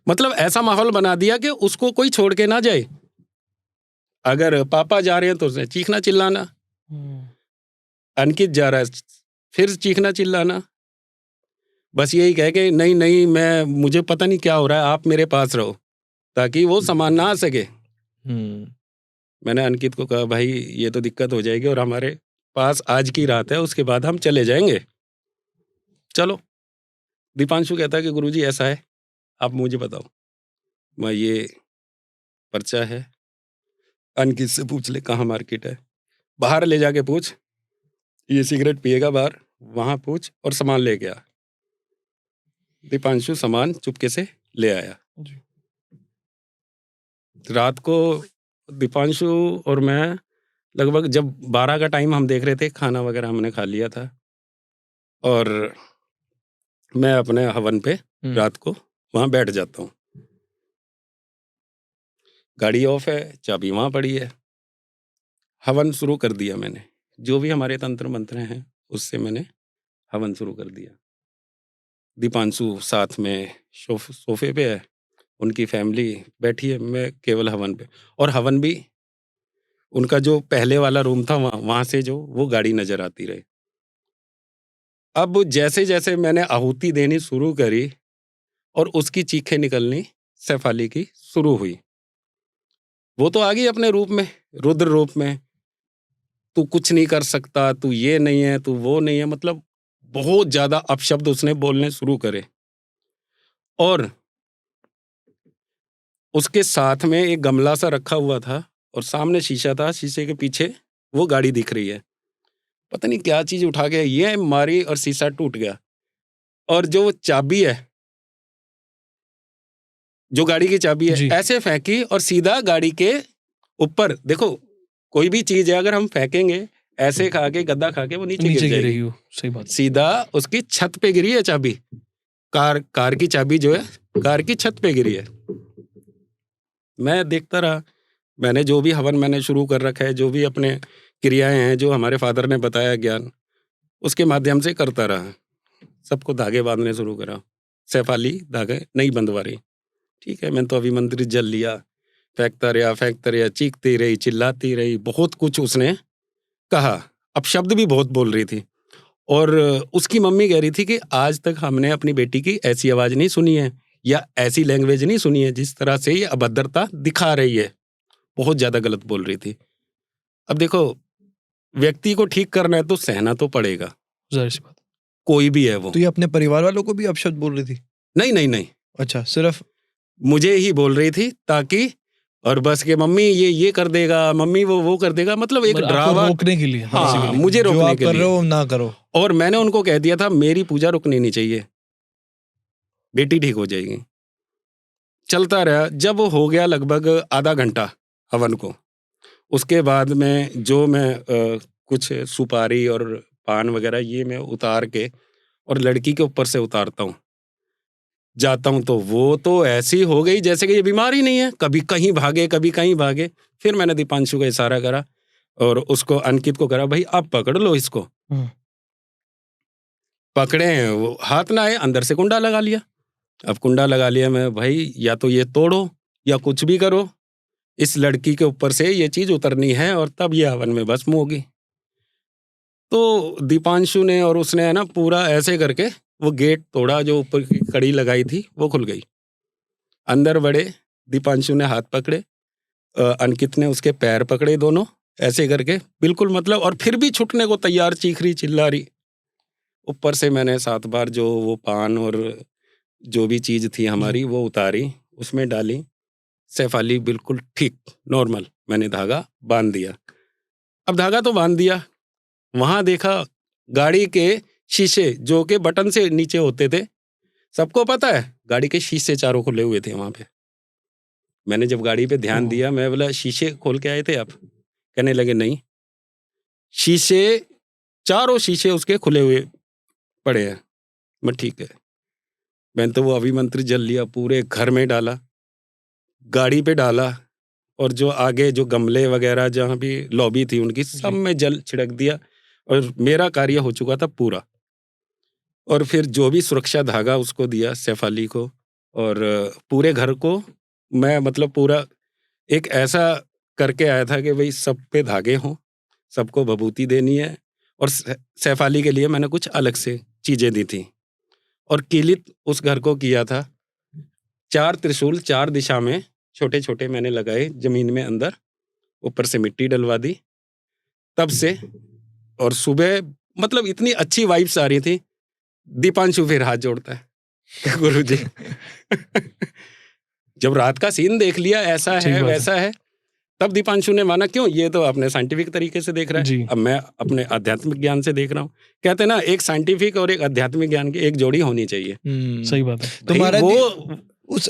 मतलब ऐसा माहौल बना दिया कि उसको कोई छोड़ के ना जाए। अगर पापा जा रहे हैं तो उसने चीखना चिल्लाना, अंकित जा रहा है फिर चीखना चिल्लाना, बस यही कह के नहीं नहीं मुझे पता नहीं क्या हो रहा है, आप मेरे पास रहो, ताकि वो सामान ना आ सके। मैंने अंकित को कहा भाई ये तो दिक्कत हो जाएगी और हमारे पास आज की रात है, उसके बाद हम चले जाएंगे। चलो। दीपांशु कहता है कि गुरुजी ऐसा है, आप मुझे बताओ। मैं ये पर्चा है, अंकित से पूछ ले कहाँ मार्केट है, बाहर ले जाके पूछ, ये सिगरेट पिएगा बाहर, वहां पूछ और सामान लेके आ। दीपांशु सामान चुपके से ले आया। रात को दीपांशु और मैं लगभग जब 12 का टाइम हम देख रहे थे, खाना वगैरह हमने खा लिया था, और मैं अपने हवन पे रात को वहां बैठ जाता हूँ। गाड़ी ऑफ है, चाबी वहां पड़ी है। हवन शुरू कर दिया मैंने, जो भी हमारे तंत्र मंत्र हैं उससे मैंने हवन शुरू कर दिया। दीपांशु साथ में सोफे पे है, उनकी फैमिली बैठी है, मैं केवल हवन पे। और हवन भी उनका जो पहले वाला रूम था वहां से जो वो गाड़ी नजर आती रही। अब जैसे जैसे मैंने आहुति देनी शुरू करी और उसकी चीखें निकलनी सैफाली की शुरू हुई। वो तो आ गई अपने रूप में, रुद्र रूप में, तू कुछ नहीं कर सकता, तू ये नहीं है, तू वो नहीं है, मतलब बहुत ज्यादा अपशब्द उसने बोलने शुरू करे। और उसके साथ में एक गमला सा रखा हुआ था और सामने शीशा था, शीशे के पीछे वो गाड़ी दिख रही है। पता नहीं क्या चीज उठा के ये मारी और शीशा टूट गया। और जो चाबी है, जो गाड़ी की चाबी है, ऐसे फेंकी और सीधा गाड़ी के ऊपर। देखो कोई भी चीज है अगर हम फेंकेंगे ऐसे खा के, गद्दा खा के, वो नीचे गिर जाएगी। सही बात। सीधा उसकी छत पे गिरी है चाबी, कार की चाबी जो है कार की छत पे गिरी है। मैं देखता रहा, मैंने जो भी हवन मैंने शुरू कर रखा है, जो भी अपने क्रियाएं हैं जो हमारे फादर ने बताया ज्ञान, उसके माध्यम से करता रहा। सबको धागे बांधने शुरू करा, सैफाली धागे नहीं बंधवा रही। ठीक है, मैंने तो अभिमंत्रित जल लिया, फेंकता रहा, चीखती रही, चिल्लाती रही, बहुत कुछ उसने कहा। अब शब्द भी बहुत बोल रही थी। और उसकी मम्मी कह रही थी कि आज तक हमने अपनी बेटी की ऐसी आवाज नहीं सुनी है या ऐसी लैंग्वेज नहीं सुनी है जिस तरह से ये अभद्रता दिखा रही है। बहुत ज्यादा गलत बोल रही थी। अब देखो, व्यक्ति को ठीक करना है तो सहना तो पड़ेगा, जाहिर सी बात, कोई भी है वो। तो ये अपने परिवार वालों को भी अपशब्द बोल रही थी? नहीं। अच्छा, सिर्फ मुझे ही बोल रही थी, ताकि और बस के मम्मी ये कर देगा, मम्मी वो कर देगा, मतलब एक ड्रामा रोकने के लिए। हाँ, मुझे रोकने के लिए। कर रहे हो ना करो। और मैंने उनको कह दिया था मेरी पूजा रुकनी नहीं चाहिए, बेटी ठीक हो जाएगी। चलता रहा। जब हो गया लगभग आधा घंटा हवन को, उसके बाद में जो मैं कुछ सुपारी और पान वगैरह ये मैं उतार के और लड़की के ऊपर से उतारता हूँ, जाता हूँ, तो वो तो ऐसी हो गई जैसे कि ये बीमार ही नहीं है, कभी कहीं भागे कभी कहीं भागे। फिर मैंने दीपांशु का इशारा करा और उसको, अंकित को करा, भाई आप पकड़ लो इसको। पकड़े, वो हाथ ना आए, अंदर से कुंडा लगा लिया। अब कुंडा लगा लिया मैं, भाई या तो ये तोड़ो या कुछ भी करो, इस लड़की के ऊपर से ये चीज उतरनी है और तब ये हवन में भस्म होगी। तो दीपांशु ने और उसने है ना पूरा ऐसे करके वो गेट तोड़ा, जो ऊपर की कड़ी लगाई थी वो खुल गई। अंदर बढ़े, दीपांशु ने हाथ पकड़े, अंकित ने उसके पैर पकड़े दोनों, ऐसे करके बिल्कुल मतलब, और फिर भी छुटने को तैयार, चीख रही चिल्ला रही। ऊपर से मैंने 7 बार जो वो पान और जो भी चीज थी हमारी वो उतारी, उसमें डाली। सैफाली बिल्कुल ठीक नॉर्मल। मैंने धागा बांध दिया। अब धागा तो बांध दिया, वहां देखा गाड़ी के शीशे जो के बटन से नीचे होते थे, सबको पता है गाड़ी के शीशे चारों खुले हुए थे वहां पे। मैंने जब गाड़ी पे ध्यान दिया, मैं बोला शीशे खोल के आए थे आप? कहने लगे नहीं, शीशे चारों शीशे उसके खुले हुए पड़े हैं। मैं ठीक है। मैंने तो वो अभिमंत्रित जल लिया, पूरे घर में डाला, गाड़ी पे डाला, और जो आगे जो गमले वगैरह जहाँ भी लॉबी थी उनकी सब में जल छिड़क दिया, और मेरा कार्य हो चुका था पूरा। और फिर जो भी सुरक्षा धागा उसको दिया, सैफाली को, और पूरे घर को मैं मतलब पूरा एक ऐसा करके आया था कि भाई सब पे धागे हों, सबको भभूति देनी है, और सैफ अली के लिए मैंने कुछ अलग से चीज़ें दी थी। और किलित उस घर को किया था, 4 त्रिशूल 4 दिशा में छोटे छोटे मैंने लगाए जमीन में अंदर, ऊपर से मिट्टी डलवा दी तब से। और सुबह मतलब इतनी अच्छी वाइब्स आ रही थी, दीपांशु फिर हाथ जोड़ता है गुरुजी जब रात का सीन देख लिया ऐसा है वैसा है, तब दीपांशु ने माना क्यों, ये तो आपने साइंटिफिक तरीके से देख रहा है, अब मैं अपने आध्यात्मिक ज्ञान से देख रहा हूँ। कहते हैं ना, एक साइंटिफिक और एक आध्यात्मिक ज्ञान की एक जोड़ी होनी चाहिए। सही बात है। तुम्हारा वो उस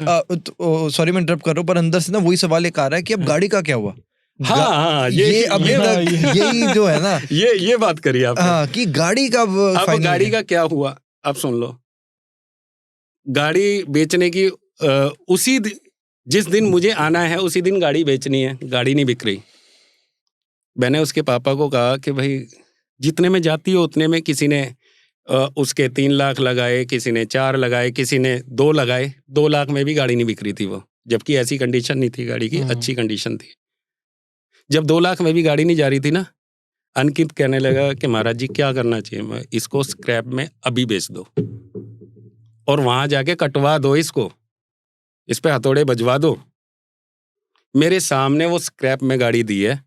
सॉरी मैं इंटरप्ट कर रहा हूँ, पर अंदर से ना वही सवाल एक आ रहा है कि अब गाड़ी का क्या हुआ। हाँ, ये अभी तक यही जो है ना, ये बात करिए आप। हाँ, कि गाड़ी का अब गाड़ी का क्या हुआ, अब सुन लो। गाड़ी बेचने की उसी जिस दिन मुझे आना है उसी दिन गाड़ी बेचनी है, गाड़ी नहीं बिक रही। मैंने उसके पापा को कहा कि भाई जितने में जाती हो उतने में, किसी ने उसके 3 लाख लगाए, किसी ने 4 लगाए, किसी ने 2 लगाए। 2 लाख में भी गाड़ी नहीं बिक रही थी वो, जबकि ऐसी कंडीशन नहीं थी गाड़ी की, अच्छी कंडीशन थी। जब 2 लाख में भी गाड़ी नहीं जा रही थी ना, अंकित कहने लगा कि महाराज जी क्या करना चाहिए, मैं इसको स्क्रैप में अभी बेच दो और वहां जाके कटवा दो, इसको इस पे हथौड़े बजवा दो। मेरे सामने वो स्क्रैप में गाड़ी दी है,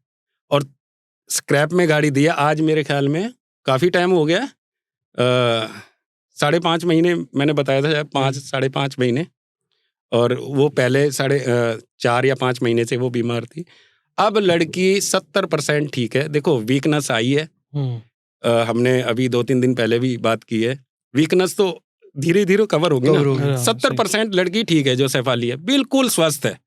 और स्क्रैप में गाड़ी दी है आज मेरे ख्याल में काफ़ी टाइम हो गया, 5.5 महीने मैंने बताया था, 5-5.5 महीने। और वो पहले 4 या 5 महीने से वो बीमार थी। अब लड़की 70% ठीक है। देखो वीकनेस आई है, हमने अभी 2-3 दिन पहले भी बात की है, वीकनेस तो धीरे धीरे कवर होगी ना। 70% लड़की ठीक है जो सैफ अली है, बिल्कुल स्वस्थ है।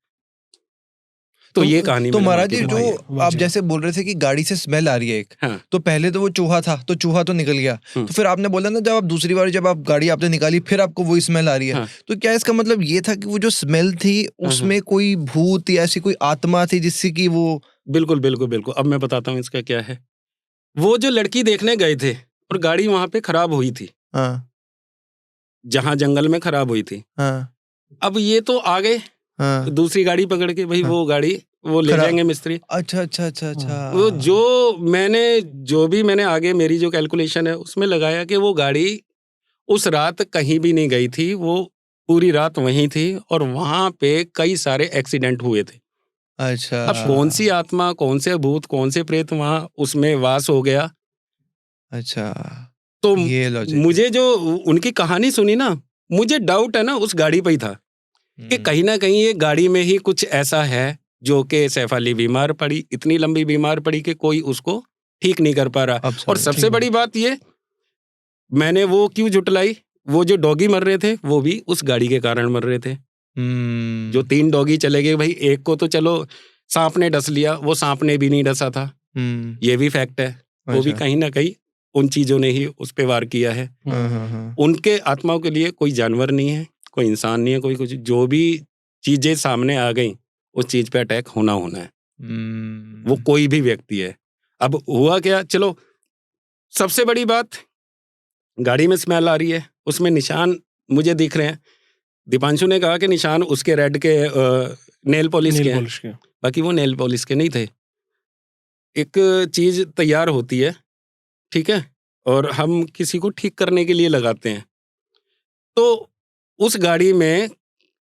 तो ये कहानी। तो महाराज जी, जो आप जैसे बोल रहे थे कि गाड़ी से स्मेल आ रही है एक, हाँ। तो पहले तो वो चूहा था, तो चूहा तो निकल गया, तो फिर आपने बोला ना जब आप दूसरी बार जब आप गाड़ी आपने निकाली फिर आपको वही स्मेल आ रही है, तो क्या इसका मतलब ये था कि वो जो स्मेल थी उसमें कोई भूत या ऐसी कोई आत्मा थी जिससे कि वो। बिल्कुल बिल्कुल बिल्कुल। अब मैं बताता हूँ इसका क्या है। वो जो लड़की देखने गए थे और गाड़ी वहां पे खराब हुई थी, जहाँ जंगल में खराब हुई थी। अब ये तो आ गए दूसरी गाड़ी पकड़ के, भाई वो गाड़ी वो ले जाएंगे मिस्त्री। अच्छा। वो जो भी मैंने आगे मेरी जो कैलकुलेशन है उसमें लगाया कि वो गाड़ी उस रात कहीं भी नहीं गई थी, वो पूरी रात वहीं थी और वहां पे कई सारे एक्सीडेंट हुए थे। अच्छा। अब कौन सी आत्मा, कौन से भूत, कौन से प्रेत वहां उसमें वास हो गया। अच्छा। तो मुझे जो उनकी कहानी सुनी ना, मुझे डाउट है ना उस गाड़ी पे ही था कि कहीं ना कहीं ये गाड़ी में ही कुछ ऐसा है जो कि सैफ अली बीमार पड़ी, इतनी लंबी बीमार पड़ी कि कोई उसको ठीक नहीं कर पा रहा। और सबसे बड़ी बात ये, मैंने वो क्यों जुटलाई, वो जो डॉगी मर रहे थे वो भी उस गाड़ी के कारण मर रहे थे। जो 3 डॉगी चले गए, भाई एक को तो चलो सांप ने डस लिया, वो सांप ने भी नहीं डसा था, ये भी फैक्ट है। वो भी कहीं ना कहीं उन चीजों ने ही उस पे वार किया है। उनके आत्माओं के लिए कोई जानवर नहीं है, कोई इंसान नहीं है, कोई कुछ, जो भी चीजें सामने आ गई उस चीज पे अटैक होना है। वो कोई भी व्यक्ति है। अब हुआ क्या, चलो सबसे बड़ी बात, गाड़ी में स्मेल आ रही है, उसमें निशान मुझे दिख रहे हैं। दीपांशु ने कहा कि निशान उसके रेड के नेल पॉलिश के, बाकी वो नेल पॉलिश के नहीं थे। एक चीज तैयार होती है, ठीक है, और हम किसी को ठीक करने के लिए लगाते हैं। तो उस गाड़ी में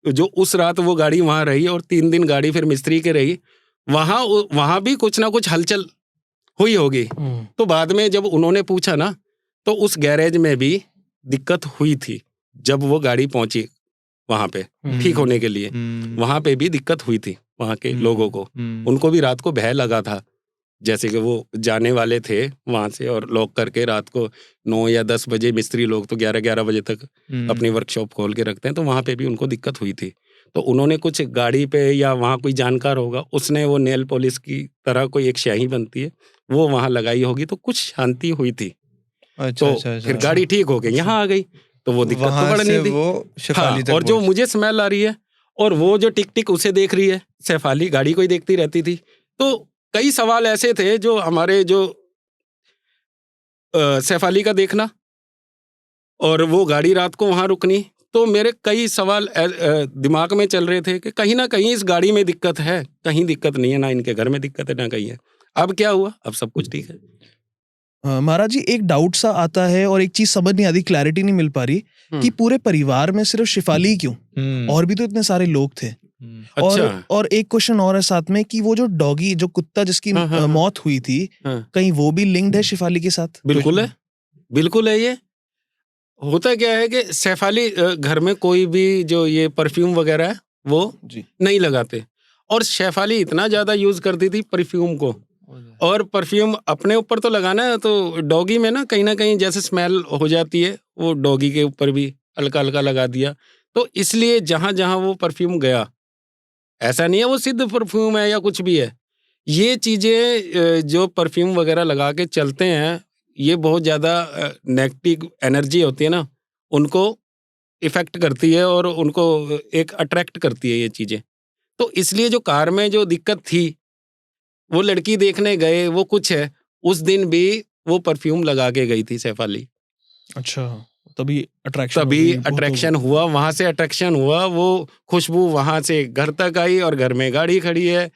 जो उस रात वो गाड़ी वहां रही और 3 दिन गाड़ी फिर मिस्त्री के रही, वहां भी कुछ ना कुछ हलचल हुई होगी। तो बाद में जब उन्होंने पूछा ना, तो उस गैरेज में भी दिक्कत हुई थी। जब वो गाड़ी पहुंची वहां पे ठीक होने के लिए, वहां पे भी दिक्कत हुई थी वहां के लोगों को। उनको भी रात को भय लगा था, जैसे कि वो जाने वाले थे वहां से और लॉक करके रात को 9 या 10 बजे, मिस्त्री लोग तो 11-11 बजे तक अपनी वर्कशॉप खोल के रखते हैं, तो वहां पे भी उनको दिक्कत हुई थी। तो उन्होंने कुछ गाड़ी पे, या वहां कोई जानकार होगा, उसने वो नेल पॉलिश की तरह कोई एक स्याही बनती है वो वहां लगाई होगी, तो कुछ शांति हुई थी। तो फिर गाड़ी ठीक हो गई, यहाँ आ गई, तो वो दिक्कत तो बढ़ नहीं थी। हाँ, और जो मुझे स्मेल आ रही है और वो जो टिक टिक उसे देख रही है, सैफ अली गाड़ी को ही देखती रहती थी। तो कई सवाल ऐसे थे जो हमारे, जो सैफ अली का देखना और वो गाड़ी रात को वहां रुकनी, तो मेरे कई सवाल दिमाग में चल रहे थे कि कहीं ना कहीं इस गाड़ी में दिक्कत है, कहीं दिक्कत नहीं है, ना इनके घर में दिक्कत है ना कहीं है। अब क्या हुआ, अब सब कुछ ठीक है। महाराज जी, एक डाउट सा आता है और एक चीज समझ नहीं आती, क्लैरिटी नहीं मिल पा रही कि पूरे परिवार में सिर्फ शिफाली क्यों, और भी तो इतने सारे लोग थे। अच्छा। और एक क्वेश्चन और है साथ में कि वो जो डॉगी, जो कुत्ता जिसकी मौत हुई थी, कहीं वो भी लिंक्ड है शिफाली के साथ? बिल्कुल है, बिल्कुल है। ये होता क्या है कि सैफाली घर में कोई भी जो ये परफ्यूम वगैरह है वो नहीं लगाते, और सैफाली इतना ज्यादा यूज करती थी परफ्यूम को, और परफ्यूम अपने ऊपर तो लगाना है, तो डॉगी में ना कहीं जैसे स्मेल हो जाती है, वो डॉगी के ऊपर भी हल्का हल्का लगा दिया। तो इसलिए जहां जहां वो परफ्यूम गया, ऐसा नहीं है वो सिद्ध परफ्यूम है या कुछ भी है, ये चीजें जो परफ्यूम वगैरह लगा के चलते हैं, ये बहुत ज्यादा नेगेटिव एनर्जी होती है ना, उनको इफेक्ट करती है और उनको एक अट्रैक्ट करती है ये चीजें। तो इसलिए जो कार में जो दिक्कत थी, वो लड़की देखने गए, वो कुछ है, उस दिन भी वो परफ्यूम लगा के गई थी सैफाली। अच्छा, तभी अट्रैक्शन हुआ, वहां से अट्रैक्शन हुआ, वो खुशबू वहां से घर तक आई, और घर में गाड़ी खड़ी है,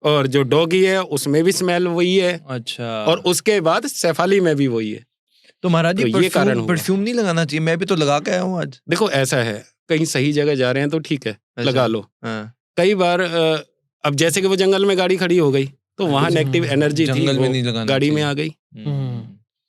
और जो डॉगी है उसमें भी स्मेल वही है। अच्छा। और उसके बाद सैफाली में भी वही है। तो महाराज जी, तो ये कारण परफ्यूम नहीं लगाना चाहिए? मैं भी तो लगा के आया हूँ आज। देखो ऐसा है, कहीं सही जगह जा रहे हैं तो ठीक है, लगा लो। कई बार अब जैसे कि वो जंगल में गाड़ी खड़ी हो गई, तो वहां नेगेटिव एनर्जी थी, जंगल में नहीं लगाना, गाड़ी में आ गई,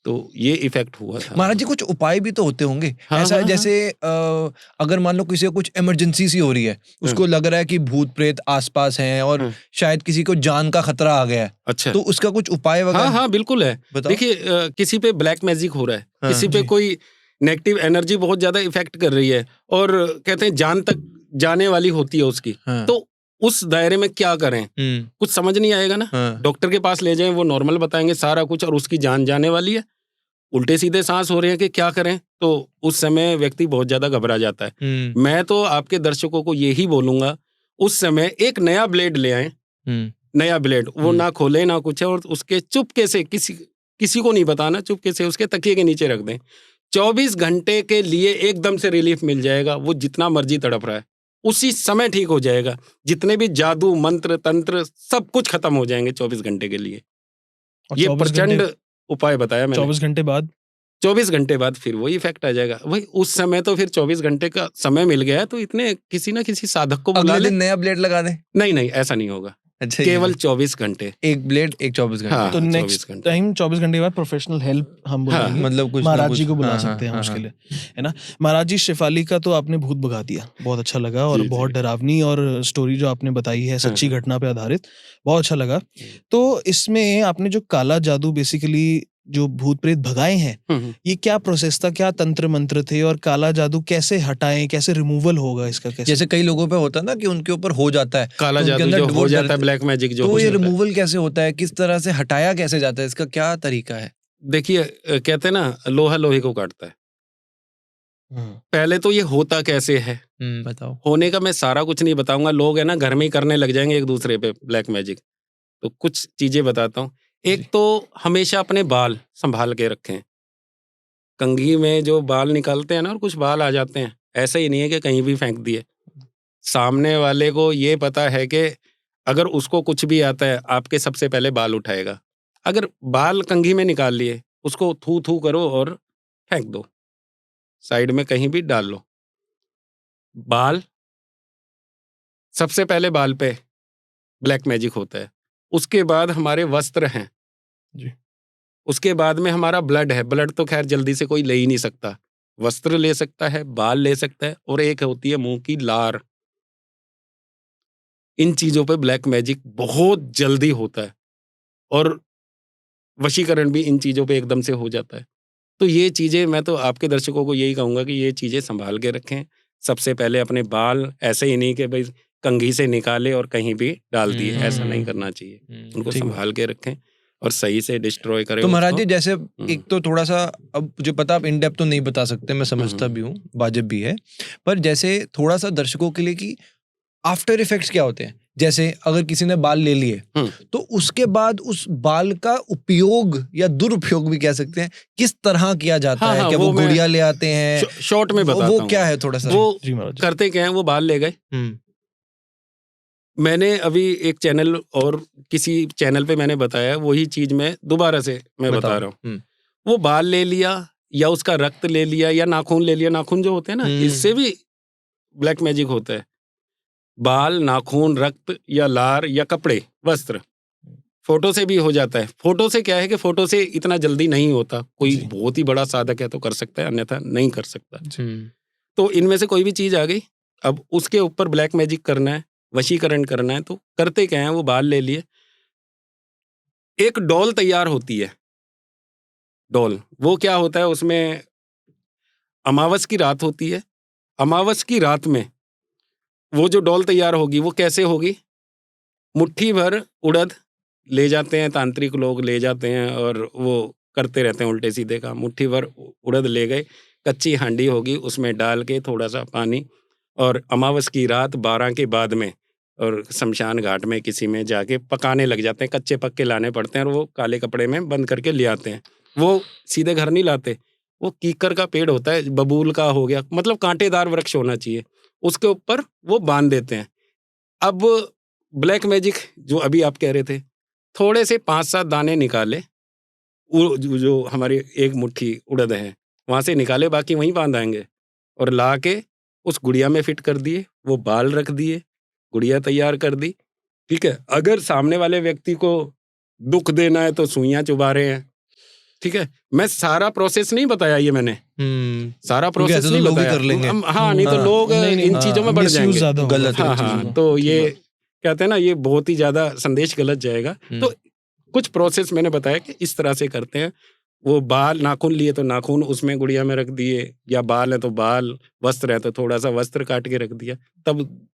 तो ये इफेक्ट हुआ था। महाराज जी, कुछ उपाय भी तो होते होंगे। ऐसा जैसे अगर मान लो किसी को कुछ इमरजेंसी सी हो रही है, उसको लग रहा है कि भूत प्रेत आसपास हैं और शायद किसी को जान का खतरा आ गया है, अच्छा, तो उसका कुछ उपाय वगैरह? हाँ बिल्कुल है। देखिए, किसी पे ब्लैक मैजिक हो रहा है, किसी पे कोई नेगेटिव एनर्जी बहुत ज्यादा इफेक्ट कर रही है, और कहते हैं जान तक जाने वाली होती है उसकी, तो उस दायरे में क्या करें, कुछ समझ नहीं आएगा ना। डॉक्टर के पास ले जाएं, वो नॉर्मल बताएंगे सारा कुछ, और उसकी जान जाने वाली है, उल्टे सीधे सांस हो रहे हैं कि क्या करें, तो उस समय व्यक्ति बहुत ज्यादा घबरा जाता है। मैं तो आपके दर्शकों को यही बोलूंगा, उस समय एक नया ब्लेड ले आए, नया ब्लेड, वो ना खोले ना कुछ है, और उसके चुपके से किसी को नहीं बताना, चुपके से उसके तकिए के नीचे रख दें। 24 घंटे के लिए एकदम से रिलीफ मिल जाएगा। वो जितना मर्जी तड़प रहा है उसी समय ठीक हो जाएगा। जितने भी जादू मंत्र तंत्र सब कुछ खत्म हो जाएंगे 24 घंटे के लिए। ये प्रचंड उपाय बताया मैंने। 24 घंटे बाद फिर वही इफेक्ट आ जाएगा। वही उस समय तो फिर 24 घंटे का समय मिल गया, तो इतने किसी ना किसी साधक को बुला ले, नया ब्लेड लगा दे। नहीं ऐसा नहीं होगा। अच्छा, केवल 24 घंटे, एक ब्लेड, एक 24 घंटे। हाँ, तो नेक्स्ट टाइम 24 घंटे बाद प्रोफेशनल हेल्प हम बोलेंगे, मतलब कुछ महाराज जी को बुला सकते हैं उसके लिए, है ना। महाराज जी, शेफाली का तो आपने भूत भगा दिया, बहुत अच्छा लगा, और बहुत डरावनी और स्टोरी जो आपने बताई है सच्ची घटना पे आधारित, बहुत अच्छा लगा। तो इसमें आपने जो काला जादू बेसिकली जो भूत प्रेत भगाए हैं, ये क्या प्रोसेस था, क्या तंत्र मंत्र थे, और काला जादू कैसे हटाएं, कैसे रिमूवल होगा इसका, कैसे? जैसे कई लोगों पे होता है ना कि उनके ऊपर हो जाता है काला जादू, जो हो जाता है ब्लैक मैजिक, जो तो ये रिमूवल कैसे होता है, किस तरह से हटाया कैसे जाता है, इसका क्या तरीका है? देखिए, कहते हैं ना, लोहा लोहे को काटता है। पहले तो ये होता कैसे है बताओ। होने का मैं सारा कुछ नहीं बताऊंगा, लोग है ना घर में ही करने लग जाएंगे एक दूसरे पे ब्लैक मैजिक। तो कुछ चीजें बताता हूँ। एक तो हमेशा अपने बाल संभाल के रखें। कंघी में जो बाल निकलते हैं ना, और कुछ बाल आ जाते हैं, ऐसा ही नहीं है कि कहीं भी फेंक दिए। सामने वाले को ये पता है कि अगर उसको कुछ भी आता है, आपके सबसे पहले बाल उठाएगा। अगर बाल कंघी में निकाल लिए, उसको थू थू करो और फेंक दो, साइड में कहीं भी डाल लो। बाल सबसे पहले, बाल पे ब्लैक मैजिक होता है। उसके बाद हमारे वस्त्र हैं जी। उसके बाद में हमारा ब्लड है। ब्लड तो खैर जल्दी से कोई ले ही नहीं सकता, वस्त्र ले सकता है, बाल ले सकता है, और एक होती है मुंह की लार। इन चीजों पे ब्लैक मैजिक बहुत जल्दी होता है, और वशीकरण भी इन चीजों पे एकदम से हो जाता है। तो ये चीजें, मैं तो आपके दर्शकों को यही कहूंगा कि ये चीजें संभाल के रखें। सबसे पहले अपने बाल ऐसे ही नहीं कि भाई कंघी से निकाले और कहीं भी डाल दिए, ऐसा नहीं करना चाहिए। उनको संभाल के रखें और सही से डिस्ट्रॉय करें। तो महाराज जी, जैसे एक तो थोड़ा सा, अब मुझे पता आप इन डेप्थ तो नहीं बता सकते, मैं समझता भी हूँ, वाजिब भी है, पर जैसे थोड़ा सा दर्शकों के लिए कि आफ्टर इफेक्ट्स क्या होते हैं, जैसे अगर किसी ने बाल ले लिए तो उसके बाद उस बाल का उपयोग या दुरुपयोग भी कह सकते हैं किस तरह किया जाता है? क्या वो गुड़िया ले आते हैं? शॉर्ट में बताता हूँ। वो क्या है थोड़ा सा? वो करते क्या है, वो बाल ले गए। मैंने अभी एक चैनल और किसी चैनल पे मैंने बताया, वही चीज मैं दोबारा से मैं बता रहा हूँ। वो बाल ले लिया या उसका रक्त ले लिया या नाखून ले लिया। नाखून जो होते हैं ना, इससे भी ब्लैक मैजिक होता है। बाल, नाखून, रक्त या लार या कपड़े, वस्त्र, फोटो से भी हो जाता है। फोटो से क्या है कि फोटो से इतना जल्दी नहीं होता। कोई बहुत ही बड़ा साधक है तो कर सकता है, अन्यथा नहीं कर सकता। तो इनमें से कोई भी चीज आ गई, अब उसके ऊपर ब्लैक मैजिक करना है, वशीकरण करना है, तो करते क्या है, वो बाल ले लिए, एक डॉल तैयार होती है। डॉल वो क्या होता है, उसमें अमावस की रात होती है। अमावस की रात में वो जो डॉल तैयार होगी, वो कैसे होगी? मुट्ठी भर उड़द ले जाते हैं, तांत्रिक लोग ले जाते हैं और वो करते रहते हैं उल्टे सीधे काम। मुट्ठी भर उड़द ले गए, कच्ची हांडी होगी, उसमें डाल के थोड़ा सा पानी, और अमावस की रात 12 के बाद में और शमशान घाट में किसी में जाके पकाने लग जाते हैं। कच्चे पक्के लाने पड़ते हैं और वो काले कपड़े में बंद करके ले आते हैं। वो सीधे घर नहीं लाते, वो कीकर का पेड़ होता है, बबूल का हो गया, मतलब कांटेदार वृक्ष होना चाहिए, उसके ऊपर वो बांध देते हैं। अब ब्लैक मैजिक जो अभी आप कह रहे थे, थोड़े से 5-7 दाने निकाले, जो हमारी एक मुट्ठी उड़द है वहाँ से निकाले, बाकी वहीं बांध आएंगे, और ला के उस गुड़िया में फिट कर दिए, वो बाल रख दिए, गुड़िया तैयार कर दी। ठीक है, अगर सामने वाले व्यक्ति को दुख देना है तो सुइयां चुभा रहे हैं। ठीक है, मैं सारा प्रोसेस नहीं बताया, ये मैंने सारा प्रोसेस नहीं बताया। कर लेंगे। हाँ, नहीं तो लोग इन चीजों में बढ़ जाएंगे। गलत। हाँ, तो ये कहते हैं ना, ये बहुत ही ज्यादा संदेश गलत जाएगा। तो कुछ प्रोसेस मैंने बताया कि इस तरह से करते हैं। वो बाल, नाखून लिए तो नाखून उसमें गुड़िया में रख दिए, या बाल है तो बाल, वस्त्र है तो थोड़ा सा वस्त्र काट के रख दिया, तब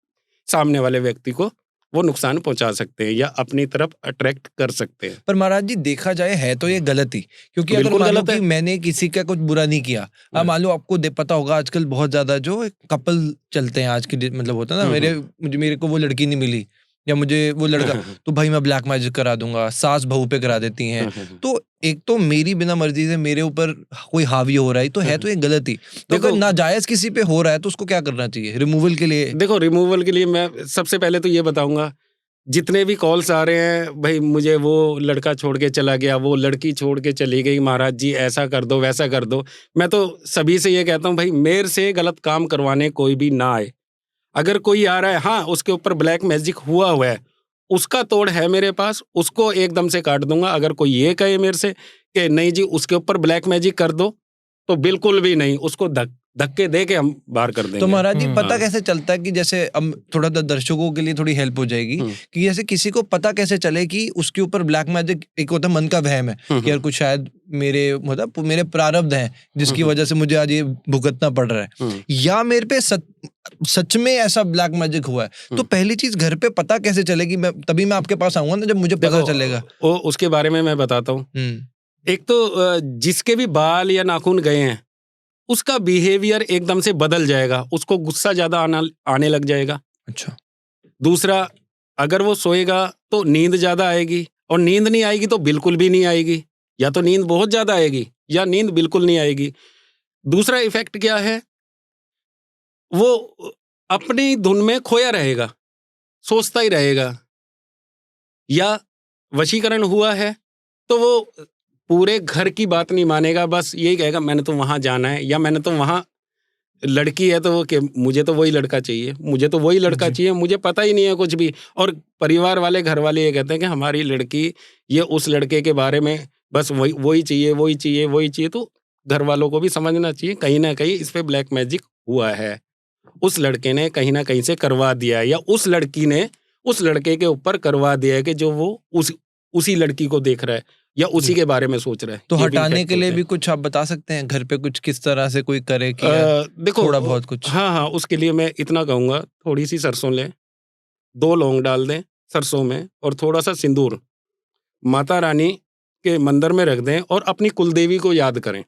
सामने वाले व्यक्ति को वो नुकसान पहुंचा सकते हैं या अपनी तरफ अट्रैक्ट कर सकते हैं। पर महाराज जी, देखा जाए है तो ये गलत ही, क्योंकि अगर मान लो कि मैंने किसी का कुछ बुरा नहीं किया, अब मान लो आपको पता होगा आजकल बहुत ज्यादा जो कपल चलते हैं आज की, मतलब होता है ना, मेरे को वो लड़की नहीं मिली या मुझे वो लड़का, तो भाई मैं ब्लैक मैजिक करा दूंगा, सास बहू पे करा देती हैं। तो एक तो मेरी बिना मर्जी से मेरे ऊपर कोई हावी हो रहा है, तो है तो ये गलत ही। तो अगर नाजायज किसी पे हो रहा है तो उसको क्या करना चाहिए रिमूवल के लिए? देखो, रिमूवल के लिए मैं सबसे पहले तो ये बताऊंगा, जितने भी कॉल्स आ रहे हैं, भाई मुझे वो लड़का छोड़ के चला गया, वो लड़की छोड़ के चली गई, महाराज जी ऐसा कर दो, वैसा कर दो, मैं तो सभी से ये कहता हूँ, भाई मेरे से गलत काम करवाने कोई भी ना आए। अगर कोई आ रहा है, हाँ उसके ऊपर ब्लैक मैजिक हुआ है, उसका तोड़ है मेरे पास, उसको एकदम से काट दूंगा। अगर कोई ये कहे मेरे से कि नहीं जी उसके ऊपर ब्लैक मैजिक कर दो, तो बिल्कुल भी नहीं, उसको धक्के दे के हम बाहर कर देंगे। तो महाराज जी, पता कैसे चलता है कि जैसे अब थोड़ा दर्शकों के लिए थोड़ी हेल्प हो जाएगी कि जैसे किसी को पता कैसे चले कि उसके ऊपर ब्लैक मैजिक, एक होता है मन का वहम है कि यार कुछ शायद मेरे प्रारब्ध हैं जिसकी वजह से मुझे आज ये भुगतना पड़ रहा है, या मेरे पे सच में ऐसा ब्लैक मैजिक हुआ है। तो पहली चीज, घर पे पता कैसे चलेगी? तभी मैं आपके पास आऊंगा ना जब मुझे पता चलेगा। उसके बारे में मैं बताता हूँ। एक तो जिसके भी बाल या नाखून गए हैं, उसका बिहेवियर एकदम से बदल जाएगा, उसको गुस्सा ज्यादा आने लग जाएगा। अच्छा। दूसरा, अगर वो सोएगा तो नींद ज्यादा आएगी, और नींद नहीं आएगी तो बिल्कुल भी नहीं आएगी, या तो नींद बहुत ज्यादा आएगी या नींद बिल्कुल नहीं आएगी। दूसरा इफेक्ट क्या है, वो अपनी धुन में खोया रहेगा, सोचता ही रहेगा। या वशीकरण हुआ है तो वो पूरे घर की बात नहीं मानेगा, बस यही कहेगा मैंने तो वहां जाना है, या मैंने तो वहां, लड़की है तो वो कि मुझे तो वही लड़का चाहिए, मुझे तो वही लड़का चाहिए, मुझे पता ही नहीं है कुछ भी। और परिवार वाले, घर वाले ये कहते हैं कि हमारी लड़की, ये उस लड़के के बारे में बस वही चाहिए, वही चाहिए, वही चाहिए। तो घर वालों को भी समझना चाहिए कहीं ना कहीं इस पे ब्लैक मैजिक हुआ है, उस लड़के ने कहीं ना कहीं से करवा दिया है, या उस लड़की ने उस लड़के के ऊपर करवा दिया है कि जो वो उसी लड़की को देख रहा है या उसी के बारे में सोच रहा है। तो हटाने के लिए भी कुछ आप बता सकते हैं घर पे, कुछ किस तरह से कोई करे कि देखो थोड़ा बहुत कुछ? हाँ, उसके लिए मैं इतना कहूंगा, थोड़ी सी सरसों लें, 2 लौंग डाल दें सरसों में, और थोड़ा सा सिंदूर माता रानी के मंदिर में रख दें, और अपनी कुलदेवी को याद करें।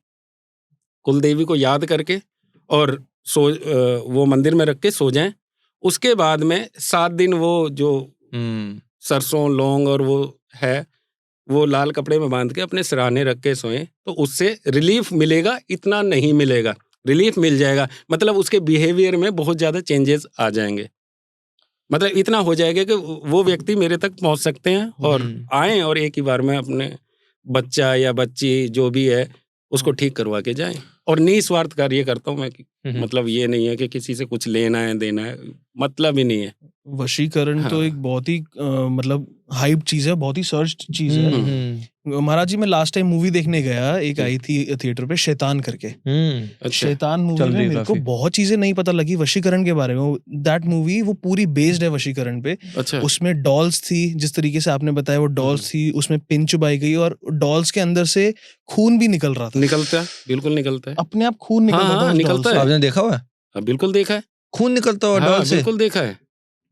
कुलदेवी को याद करके और वो मंदिर में रख के सो जाएं। उसके बाद में 7 दिन वो जो सरसों लौंग और वो है, वो लाल कपड़े में बांध के अपने सिरहाने रख के सोएं, तो उससे रिलीफ मिलेगा, इतना नहीं मिलेगा, रिलीफ मिल जाएगा। मतलब उसके बिहेवियर में बहुत ज़्यादा चेंजेस आ जाएंगे। मतलब इतना हो जाएगा कि वो व्यक्ति मेरे तक पहुंच सकते हैं और आएं और एक ही बार में अपने बच्चा या बच्ची जो भी है उसको ठीक करवा के जाएं। और निस्वार्थ कार्य करता हूं मैं कि मतलब ये नहीं है कि किसी से कुछ लेना है देना है, मतलब ही नहीं है। वशीकरण तो हाँ। एक बहुत ही मतलब हाइप चीज है, बहुत ही सर्च चीज है। महाराज जी, मैं लास्ट टाइम मूवी देखने गया, एक आई थी थिएटर पे, शैतान करके। अच्छा। शैतान मूवी में मेरे को बहुत चीजें नहीं पता लगी वशीकरण के बारे में। दैट मूवी वो पूरी बेस्ड है वशीकरण पे। अच्छा। उसमें डॉल्स थी, जिस तरीके से आपने बताया वो डॉल्स थी, उसमें पिन चुबाई गई और डॉल्स के अंदर से खून भी निकल रहा था। निकलता है, बिल्कुल निकलता है, अपने आप खून निकलता था उस डॉल से। आपने देखा हुआ है? हाँ, बिल्कुल देखा है, खून निकलता हुआ डॉल से? बिल्कुल देखा है।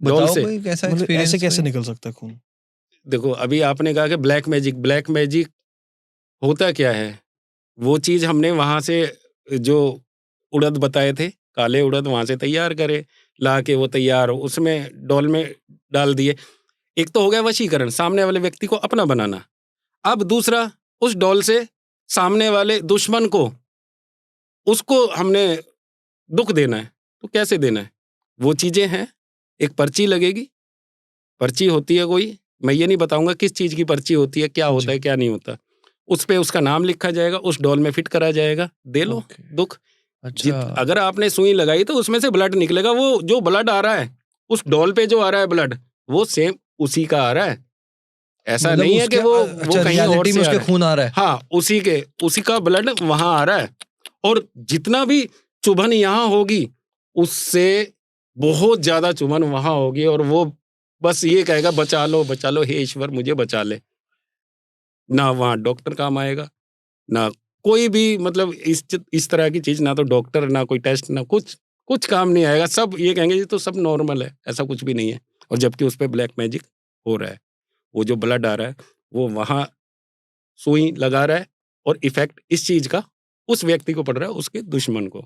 बताओ कोई कैसा एक्सपीरियंस? ऐसे कैसे निकल सकता है खून? देखो, अभी आपने कहा कि ब्लैक मैजिक होता क्या है, वो चीज हमने वहां से जो उड़द बताए थे, काले उड़द, वहां से तैयार करे, ला के वो तैयार उसमें डॉल में डाल दिए। एक तो हो गया वशीकरण, सामने वाले व्यक्ति को अपना बनाना। अब दूसरा, उस डॉल से सामने वाले दुश्मन को, उसको हमने दुख देना है। तो कैसे देना है? वो चीजें हैं, एक पर्ची लगेगी, पर्ची होती है कोई, मैं ये नहीं बताऊंगा किस चीज की पर्ची होती है, क्या होता है क्या नहीं होता, उस पे उसका नाम लिखा जाएगा, उस डॉल में फिट करा जाएगा, दे लो दुख। अच्छा। अगर आपने सुई लगाई तो उसमें से ब्लड निकलेगा, वो जो ब्लड आ रहा है उस डॉल पे जो आ रहा है ब्लड, वो सेम उसी का आ रहा है। ऐसा मतलब नहीं है कि वो कहीं और से उसके खून आ रहा है। हाँ, उसी का ब्लड वहां आ रहा है। और जितना भी चुभन यहाँ होगी उससे बहुत ज्यादा चुभन वहां होगी, और वो बस ये कहेगा बचा लो हे ईश्वर मुझे बचा ले। ना वहां डॉक्टर काम आएगा, ना कोई भी, मतलब इस तरह की चीज, ना तो डॉक्टर, ना कोई टेस्ट, ना कुछ काम नहीं आएगा। सब ये कहेंगे ये तो सब नॉर्मल है, ऐसा कुछ भी नहीं है। और जबकि उस पर ब्लैक मैजिक हो रहा है, वो जो ब्लड आ रहा है वो वहां सुई लगा रहा है, और इफेक्ट इस चीज का उस व्यक्ति को पड़ रहा है, उसके दुश्मन को।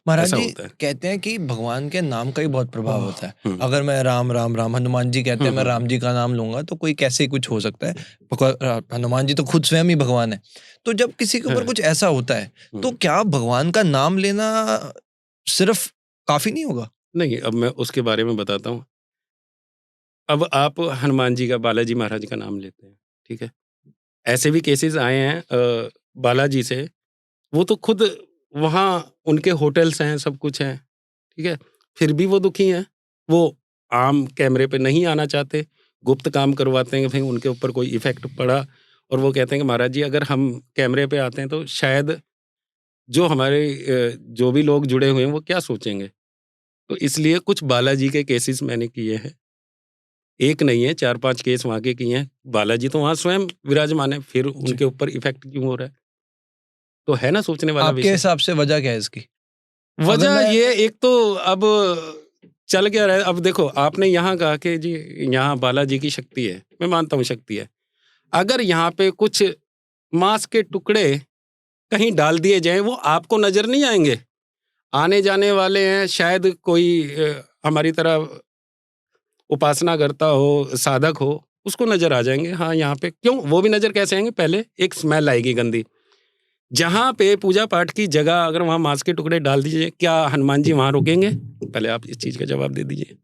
महाराज जी कहते हैं कि भगवान के नाम का ही बहुत प्रभाव होता है। अगर मैं राम राम राम, हनुमान जी कहते हैं मैं राम जी का नाम लूंगा तो कोई कैसे ही कुछ हो सकता है। हनुमान जी तो खुद स्वयं ही भगवान है। तो जब किसी के ऊपर कुछ ऐसा होता है तो क्या भगवान का नाम लेना सिर्फ काफी नहीं होगा? नहीं, अब मैं उसके बारे में बताता हूँ। अब आप हनुमान जी का, बालाजी महाराज का नाम लेते हैं, ठीक है, ऐसे भी केसेस आए हैं बालाजी से, वो तो खुद वहाँ उनके होटल्स हैं, सब कुछ है, ठीक है, फिर भी वो दुखी हैं। वो आम कैमरे पे नहीं आना चाहते, गुप्त काम करवाते हैं, फिर उनके ऊपर कोई इफेक्ट पड़ा और वो कहते हैं कि महाराज जी अगर हम कैमरे पे आते हैं तो शायद जो हमारे जो भी लोग जुड़े हुए हैं वो क्या सोचेंगे। तो इसलिए कुछ बालाजी के केसेस मैंने किए हैं, एक नहीं है, 4-5 केस वहाँ के किए हैं। बालाजी तो वहाँ स्वयं विराजमान है, फिर उनके ऊपर इफेक्ट क्यों हो रहा है? तो है ना सोचने वाला विषय। आपके हिसाब से वजह क्या है इसकी? वजह ये, एक तो अब चल क्या रहा है, अब देखो आपने यहाँ कहा कि जी यहाँ बालाजी की शक्ति है, मैं मानता हूँ शक्ति है। अगर यहाँ पे कुछ मांस के टुकड़े कहीं डाल दिए जाएं, वो आपको नजर नहीं आएंगे। आने जाने वाले हैं, शायद कोई हमारी तरह उपासना करता हो, साधक हो, उसको नजर आ जाएंगे। हाँ, यहाँ पे क्यों, वो भी नजर कैसे आएंगे? पहले एक स्मेल आएगी गंदी। जहाँ पे पूजा पाठ की जगह अगर वहाँ मांस के टुकड़े डाल दीजिए, क्या हनुमान जी वहाँ रुकेंगे? पहले आप इस चीज का जवाब दे दीजिए।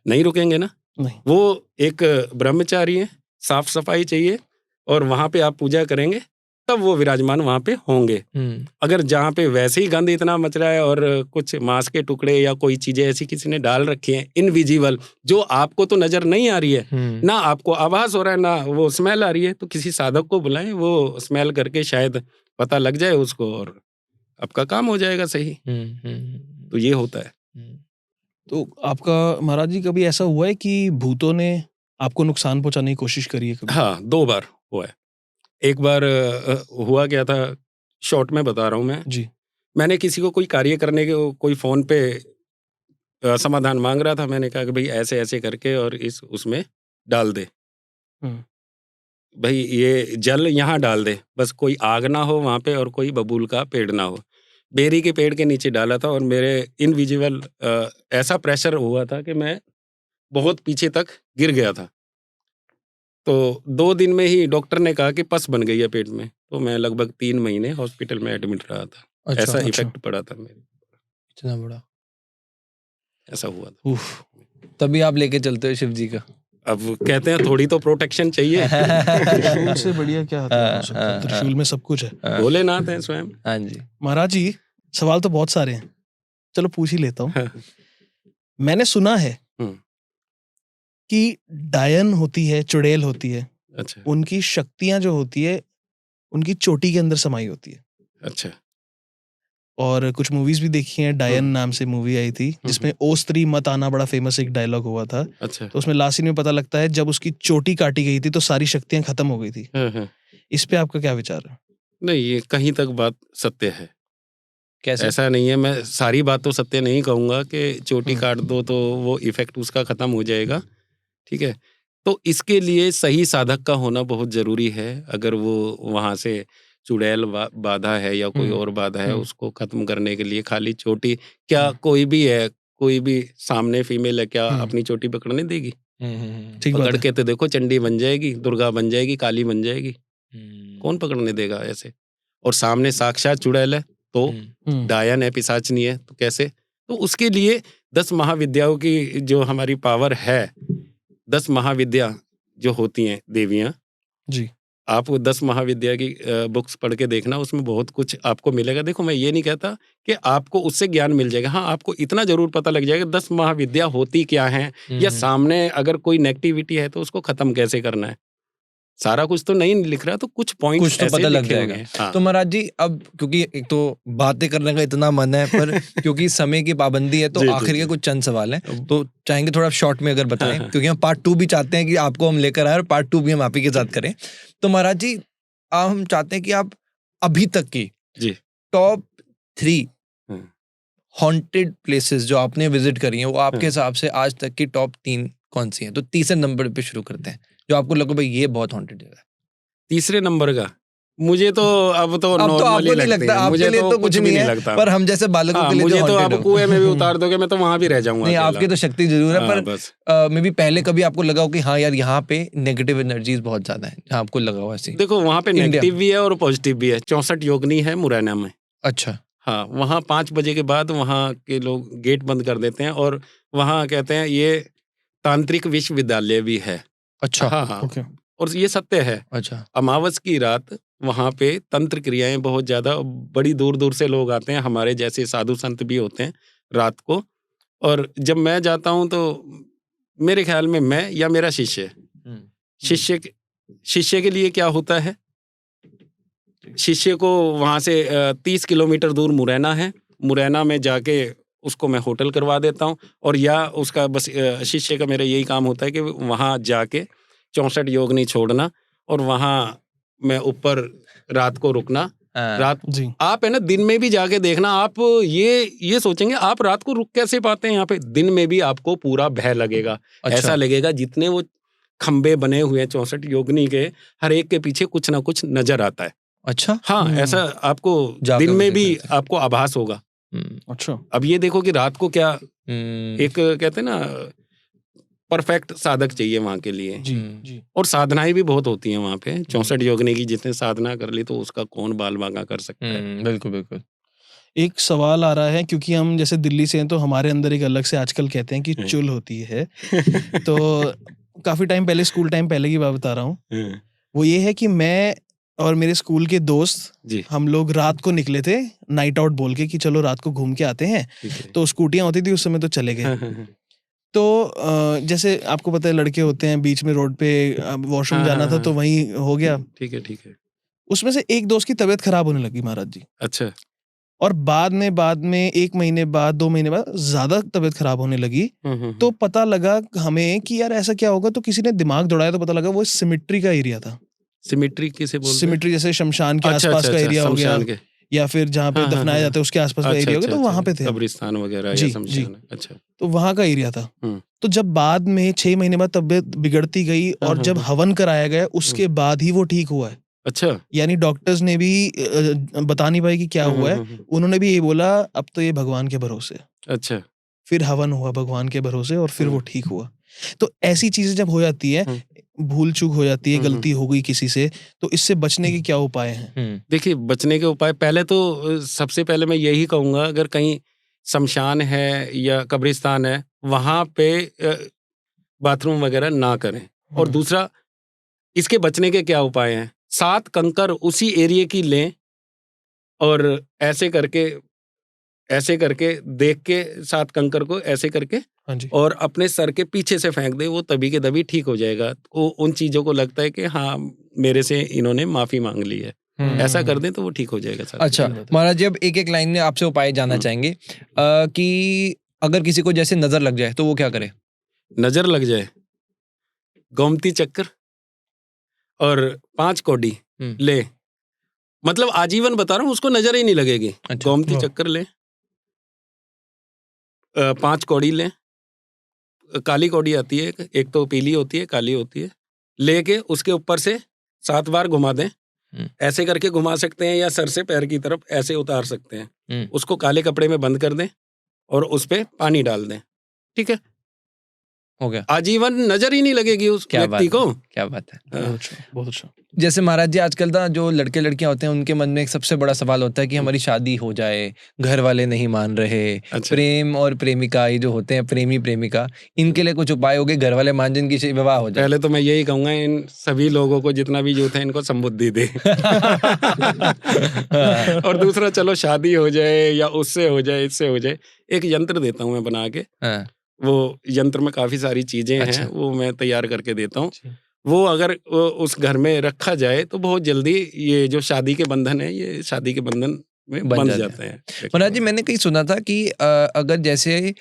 नहीं रुकेंगे ना। नहीं। वो एक ब्रह्मचारी है, साफ सफाई चाहिए, और वहां पे आप पूजा करेंगे तब वो विराजमान वहां पे होंगे। अगर जहाँ पे वैसे ही गंद इतना मच रहा है और कुछ मांस के टुकड़े या कोई चीजें ऐसी किसी ने डाल रखी हैं इनविजिबल, जो आपको तो नजर नहीं आ रही है, ना आपको आभास हो रहा है, ना वो स्मेल आ रही है, तो किसी साधक को बुलाएं, वो स्मेल करके शायद पता लग जाए उसको और आपका काम हो जाएगा सही। तो ये होता है। तो आपका महाराज जी कभी ऐसा हुआ है कि भूतों ने आपको नुकसान पहुंचाने की कोशिश करी है कभी? हाँ, 2 बार हुआ है। एक बार हुआ क्या था, शॉर्ट में बता रहा हूँ मैं जी। मैंने किसी को कोई कार्य करने के, कोई फोन पे समाधान मांग रहा था, मैंने कहा कि भाई ऐसे ऐसे करके और इस उसमें डाल दे, भाई ये जल यहाँ डाल दे, बस कोई आग ना हो वहाँ पे और कोई बबूल का पेड़ ना हो। बेरी के पेड़ के नीचे डाला था और मेरे इनविजिबल ऐसा प्रेशर हुआ था कि मैं बहुत पीछे तक गिर गया था। तो 2 दिन में ही डॉक्टर ने कहा कि पस बन गई है पेट में। तो मैं लगभग 3 महीने हॉस्पिटल में एडमिट रहा था। अच्छा, ऐसा अच्छा। इफेक्ट पड़ा था मेरे, इतना बड़ा। ऐसा हुआ था। उफ, तभी आप लेके चलते हो शिव जी का। अब कहते हैं थोड़ी तो प्रोटेक्शन चाहिए। त्रिशूल से बढ़िया क्या हथियार हो सकता है? हाँ, त्रिशूल में सब कुछ है। भोलेनाथ हैं स्वयं। हाँ जी। महाराज जी, सवाल तो बहुत सारे हैं, चलो पूछ ही लेता हूँ। मैंने सुना है हम्म। कि डायन होती है, चुड़ैल होती है, अच्छा उनकी शक्तियां जो होती है उनकी चोटी के अंदर समाई होती है। अच्छा। और कुछ मूवीज भी देखी हैं, डायन नाम से मूवी आई थी जिसमें ओ स्त्री मत आना बड़ा फेमस एक डायलॉग हुआ था। अच्छा। तो उसमें लास्ट सीन में पता लगता है जब उसकी चोटी काटी गई थी तो सारी शक्तियां खत्म हो गई थी। हाँ। इस पे आपका क्या विचार है? नहीं, ये कहीं तक बात सत्य है। कैसे? ऐसा नहीं है, मैं सारी बात तो सत्य नहीं कहूंगा कि चोटी हम्म। काट दो तो वो इफेक्ट उसका खत्म हो जाएगा। ठीक है, तो इसके लिए सही साधक का होना बहुत जरूरी है। अगर वो वहां से चुड़ैल बाधा है या कोई और बाधा है, उसको खत्म करने के लिए खाली चोटी, क्या कोई भी है, कोई भी सामने फीमेल है, क्या अपनी चोटी पकड़ने देगी? ठीक बात पकड़ है। के तो देखो, चंडी बन जाएगी, दुर्गा बन जाएगी, काली बन जाएगी। कौन पकड़ने देगा ऐसे? और सामने साक्षात चुड़ैल है तो डायन है, पिशाचनी है, तो कैसे? तो उसके लिए 10 महाविद्याओं की जो हमारी पावर है, 10 महाविद्या जो होती हैं देवियां जी। आप 10 महाविद्या की बुक्स पढ़ के देखना, उसमें बहुत कुछ आपको मिलेगा। देखो, मैं ये नहीं कहता कि आपको उससे ज्ञान मिल जाएगा। हाँ, आपको इतना जरूर पता लग जाएगा 10 महाविद्या होती क्या हैं, या सामने अगर कोई नेगेटिविटी है तो उसको खत्म कैसे करना है। सारा कुछ तो नहीं लिख रहा, तो कुछ पॉइंट्स कुछ तो ऐसे पता लग लिखे जाएगा। होंगे। हाँ। तो महाराज जी, अब क्योंकि एक तो बातें करने का इतना मन है, पर क्योंकि समय की पाबंदी है, तो जी, आखिर जी, के जी। कुछ चंद सवाल हैं, तो चाहेंगे थोड़ा शॉर्ट में अगर बताएं, हाँ। क्योंकि हम पार्ट 2 भी चाहते हैं कि आपको हम लेकर आए और पार्ट 2 भी हम आप ही के साथ करें। तो महाराज जी, हम चाहते हैं कि आप अभी तक की जी। टॉप 3 हाँ। हॉन्टेड प्लेसेस जो आपने विजिट करी हैं, वो आपके हाँ। हिसाब से आज तक की टॉप 3 कौन सी हैं? तो तीसरे नंबर पे शुरू करते हैं, जो आपको लगे भाई ये बहुत हॉन्टेड जगह है। तीसरे नंबर का मुझे तो अब तो अब तो नॉर्मल आपको ही नहीं लगते लगता, हैं। आपके मुझे लिए तो तो कुछ कुछ भी नहीं है, लगता। पर हम जैसे बालकों हाँ, के लिए जो मुझे तो haunted आप हो। कुएं में भी उतार दोगे, मैं तो वहां भी रह जाऊंगा नहीं, अकेला। आपकी तो शक्ति जरूर है, हाँ, पर बस। मे बी पहले कभी आपको लगा हो कि हाँ यार, यहाँ पे नेगेटिव एनर्जीज बहुत ज्यादा है, जहाँ आपको लगा हो ऐसी? देखो, वहां पे इंडिया नेगेटिव में। भी है और पॉजिटिव भी है। 64 योगिनी है मुरैना में। अच्छा। हाँ, वहाँ 5 बजे के बाद वहाँ के लोग गेट बंद कर देते हैं, और वहाँ कहते हैं ये तांत्रिक विश्वविद्यालय भी है। अच्छा। हाँ हाँ, ओके। और ये सत्य है। अच्छा। अमावस की रात वहाँ पे तंत्र क्रियाएं बहुत ज्यादा, बड़ी दूर दूर से लोग आते हैं, हमारे जैसे साधु संत भी होते हैं रात को। और जब मैं जाता हूँ तो मेरे ख्याल में मैं या मेरा शिष्य शिष्य के लिए क्या होता है, शिष्य को वहां से 30 किलोमीटर दूर मुरैना है, मुरैना में जाके उसको मैं होटल करवा देता हूँ, और या उसका बस शिष्य का मेरा यही काम होता है कि वहां जाके 64 योगिनी छोड़ना, और वहां मैं ऊपर रात को रुकना। रात जी। आप है ना, दिन में भी जाके देखना, आप ये सोचेंगे आप रात को रुक कैसे पाते हैं यहाँ पे। दिन में भी आपको पूरा भय लगेगा। अच्छा। ऐसा लगेगा जितने वो खंबे बने हुए हैं 64 योगिनी के, हर एक के पीछे कुछ ना कुछ नजर आता है। अच्छा। हाँ, ऐसा आपको दिन में भी आपको आभास होगा। अच्छा। अब ये देखो कि रात को क्या एक कहते हैं ना, परफेक्ट साधक चाहिए वहां के लिए। जी जी। और साधनाएं भी बहुत होती हैं वहां पे। 64 योगिनी की जितने साधना कर ली तो उसका कौन बाल बांका कर सकता है। बिल्कुल बिल्कुल। एक सवाल आ रहा है, क्योंकि हम जैसे दिल्ली से हैं तो हमारे अंदर एक अलग से आजकल कहते हैं कि चुल होती है। तो काफी टाइम पहले, स्कूल टाइम पहले की बात बता रहा हूँ, वो ये है कि मैं और मेरे स्कूल के दोस्त जी। हम लोग रात को निकले थे नाइट आउट बोल के कि चलो रात को घूम के आते हैं। तो स्कूटियां होती थी उस समय, तो चले गए। तो जैसे आपको पता है लड़के होते हैं, बीच में रोड पे वॉशरूम जाना था तो वहीं हो गया। ठीक है ठीक है। उसमें से एक दोस्त की तबीयत खराब होने लगी महाराज जी। अच्छा। और बाद में 1 महीने बाद 2 महीने बाद ज्यादा तबीयत खराब होने लगी। तो पता लगा हमें कि यार ऐसा क्या होगा, तो किसी ने दिमाग दौड़ाया तो पता लगा वो सिमिट्री का एरिया था। सिमिट्री किसे बोलते हैं? सिमिट्री जैसे शमशान के आसपास का एरिया हो गया, या फिर जहाँ पे दफनाया जाता है उसके आसपास का एरिया हो गया, तो वहां पे थे, कब्रिस्तान वगैरह जी, या शमशान। अच्छा। तो वहां का एरिया था। तो जब बाद में 6 महीने बाद तबीयत बिगड़ती गई और जब हवन कराया गया उसके बाद ही वो ठीक हुआ है। अच्छा। यानी डॉक्टर्स ने भी बता नहीं पाए कि क्या हुआ है, उन्होंने भी ये बोला अब तो ये भगवान के भरोसे। अच्छा। फिर हवन हुआ भगवान के भरोसे और फिर वो ठीक हुआ। तो ऐसी चीजें जब हो जाती है, भूल चूक हो जाती है, गलती हो गई किसी से, तो इससे बचने के क्या उपाय हैं? देखिए, बचने के उपाय पहले तो सबसे पहले मैं यही कहूँगा, अगर कहीं शमशान है या कब्रिस्तान है, वहाँ पे बाथरूम वगैरह ना करें। और दूसरा, इसके बचने के क्या उपाय हैं? 7 कंकर उसी एरिया की लें और ऐसे करके देख के 7 कंकर को ऐसे करके हाँ जी। और अपने सर के पीछे से फेंक दे, वो तभी के तभी ठीक हो जाएगा। वो उन चीजों को लगता है कि हाँ, मेरे से इन्होंने माफी मांग ली है, ऐसा कर दें तो वो ठीक हो जाएगा सर। अच्छा महाराज जी, अब एक एक लाइन में आपसे उपाय जानना चाहेंगे कि अगर किसी को जैसे नजर लग जाए तो वो क्या करे? नजर लग जाए, गोमती चक्कर और 5 कौड़ी ले, मतलब आजीवन बता रहा हूँ, उसको नजर ही नहीं लगेगी। अच्छा। गोमती चक्कर ले, 5 कौड़ी लें, काली कौड़ी आती है, एक तो पीली होती है, काली होती है, लेके उसके ऊपर से 7 बार घुमा दें। ऐसे करके घुमा सकते हैं या सर से पैर की तरफ ऐसे उतार सकते हैं। उसको काले कपड़े में बंद कर दें और उस पे पानी डाल दें, ठीक है, हो गया। आजीवन नजर ही नहीं लगेगी उस व्यक्ति को। क्या बात है, बहुत अच्छा। जैसे महाराज जी, आजकल ना जो लड़के लड़कियां होते हैं उनके मन में एक सबसे बड़ा सवाल होता है कि हमारी शादी हो जाए, घर वाले नहीं मान रहे। अच्छा। प्रेम और प्रेमिका, ये जो होते हैं प्रेमी प्रेमिका, इनके लिए कुछ उपाय हो गए, घर वाले मान जाए, इनकी विवाह हो जाए? पहले तो मैं यही कहूंगा, इन सभी लोगों को, जितना भी यूथ है, इनको संबुद्धि दे। और दूसरा, चलो शादी हो जाए या उससे हो जाए, इससे हो जाए, एक यंत्र देता हूँ मैं बना के। वो यंत्र में काफी सारी चीजें हैं, वो मैं तैयार करके देता हूँ। वो अगर उस घर में रखा जाए तो बहुत जल्दी ये जो शादी के बंधन है, ये शादी के बंधन में बंध जाते हैं। महाराज जी, मैंने कहीं सुना था कि अगर जैसे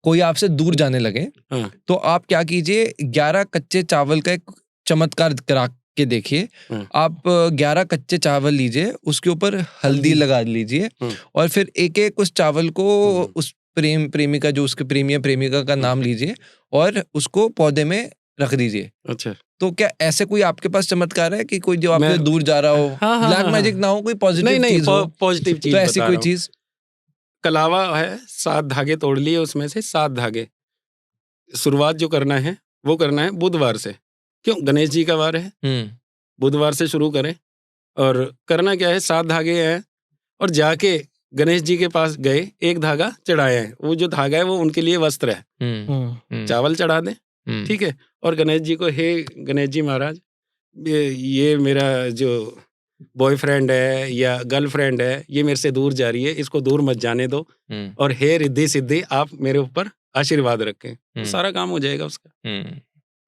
कोई आपसे दूर जाने लगे, तो आप क्या कीजिए, 11 कच्चे चावल का एक चमत्कार करा के देखिए। आप 11 कच्चे चावल लीजिए, उसके ऊपर हल्दी लगा लीजिए और फिर एक एक उस चावल को उस प्रेमिका, जो उसके प्रेमी या प्रेमिका का नाम लीजिए और उसको पौधे में रख दीजिए। अच्छा, तो क्या ऐसे कोई आपके पास चमत्कार है कि कोई जो आपसे दूर जा रहा हो, ब्लैक मैजिक ना हो, कोई पॉजिटिव चीज हो? पॉजिटिव चीज, तो ऐसी कोई चीज? कलावा है, 7 धागे तोड़ लिए, उसमें से 7 धागे, शुरुआत जो करना है वो करना है बुधवार से। क्यों? गणेश जी का वार है, बुधवार से शुरू करें। और करना क्या है, 7 धागे हैं और जाके गणेश जी के पास गए, एक धागा चढ़ाया है, वो जो धागा है वो उनके लिए वस्त्र है, चावल चढ़ा दें, ठीक है। और गणेश जी को, हे गणेश जी महाराज, ये मेरा जो बॉयफ्रेंड है या गर्लफ्रेंड है, ये मेरे से दूर जा रही है, इसको दूर मत जाने दो, और हे रिद्धि सिद्धि, आप मेरे ऊपर आशीर्वाद रखें, तो सारा काम हो जाएगा उसका।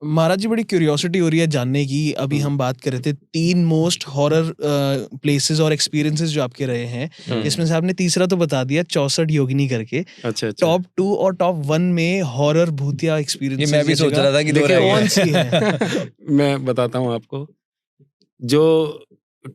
महाराज जी, बड़ी क्यूरियोसिटी हो रही है जानने की। अभी हम बात कर रहे थे 3 मोस्ट हॉरर प्लेसेस और एक्सपीरियंसेस जो आपके रहे हैं, इसमें से आपने तीसरा तो बता दिया, 64 योगिनी करके। अच्छा। टॉप 2 और टॉप 1 में हॉरर भूतिया एक्सपीरियंस, ये मैं भी सोच रहा था कि कौन सी है? मैं बताता हूँ आपको। जो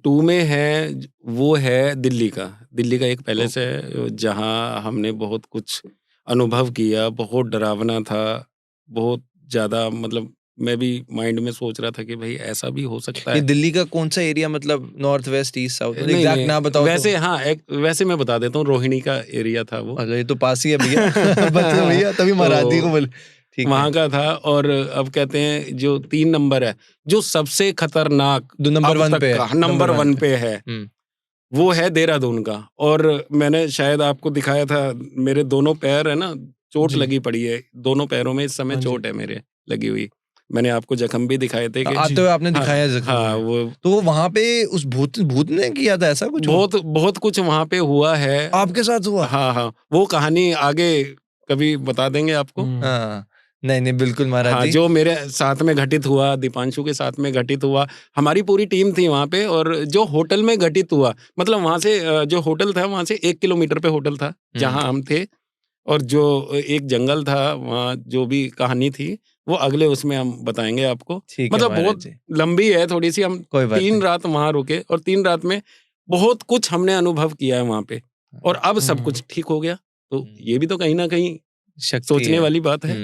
2 में है वो है दिल्ली का एक पैलेस है, जहाँ हमने बहुत कुछ अनुभव किया, बहुत डरावना था, बहुत ज्यादा, मतलब मैं भी माइंड में सोच रहा था कि भाई ऐसा भी हो सकता है। ये दिल्ली का कौन सा एरिया, मतलब north west east south, exact ना बताओ वैसे तो? हाँ, वैसे मैं बता देता हूँ, रोहिणी का एरिया था वो। ये तो पास ही है भैया। बता भैया, तभी महाराज जी को बोल, ठीक, वहाँ का था। और अब कहते हैं जो 3 नंबर है, जो सबसे खतरनाक, नंबर 1 पे है, नंबर 1 पे है, वो है देहरादून का। और मैंने शायद आपको दिखाया था, मेरे दोनों पैर है ना, चोट लगी पड़ी है, दोनों पैरों में इस समय चोट है मेरे लगी हुई। मैंने आपको जख्म भी दिखाए थे, आते हुए आपने दिखाया जख्म। हाँ, वो तो वहाँ पे उस भूत ने किया था ऐसा कुछ? बहुत कुछ वहाँ पे हुआ है। आपके साथ हुआ? हाँ, वो कहानी आगे कभी बता देंगे आपको। नहीं बिल्कुल महाराज जी। जो मेरे साथ में घटित हुआ, दीपांशु के साथ में घटित हुआ, हमारी पूरी टीम थी वहाँ पे। और जो होटल में घटित हुआ, मतलब वहाँ से जो होटल था, वहाँ से 1 किलोमीटर पे होटल था जहाँ हम थे, और जो एक जंगल था, वहाँ जो भी कहानी थी वो अगले उसमें हम बताएंगे आपको। मतलब बहुत लंबी है थोड़ी सी। हम 3 रात वहाँ रुके और 3 रात में बहुत कुछ हमने अनुभव किया है वहाँ पे, और अब सब कुछ ठीक हो गया। तो ये भी तो कहीं ना कहीं सोचने वाली बात है।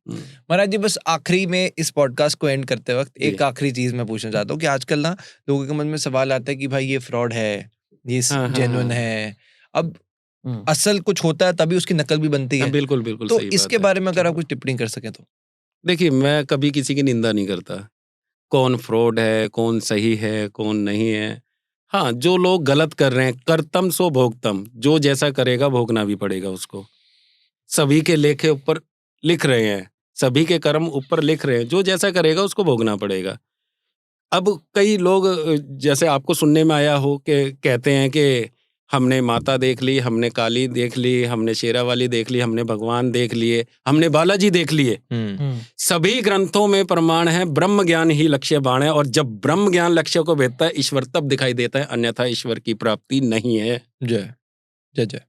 महाराज जी, बस आखिरी में इस पॉडकास्ट को एंड करते वक्त एक आखिरी चीज मैं पूछना चाहता हूँ कि आजकल ना लोगों के मन में सवाल आता है कि भाई ये फ्रॉड है, ये जेन्युइन है। अब असल कुछ होता है तभी उसकी नकल भी बनती है। बिल्कुल तो इसके बारे में अगर आप कुछ टिप्पणी कर सकें तो? देखिए, मैं कभी किसी की निंदा नहीं करता। कौन फ्रॉड है, कौन सही है, कौन नहीं है। हाँ, जो लोग गलत कर रहे हैं, कर्तम सो भोगतम, जो जैसा करेगा भोगना भी पड़ेगा उसको। सभी के लेखे ऊपर लिख रहे हैं, सभी के कर्म ऊपर लिख रहे हैं, जो जैसा करेगा उसको भोगना पड़ेगा। अब कई लोग जैसे आपको सुनने में आया हो कि कहते हैं कि हमने माता देख ली, हमने काली देख ली, हमने शेरावाली देख ली, हमने भगवान देख लिए, हमने बालाजी देख लिए। सभी ग्रंथों में प्रमाण है, ब्रह्म ज्ञान ही लक्ष्य बाण है, और जब ब्रह्म ज्ञान लक्ष्य को भेदता है, ईश्वर तब दिखाई देता है, अन्यथा ईश्वर की प्राप्ति नहीं है। जय जय जय।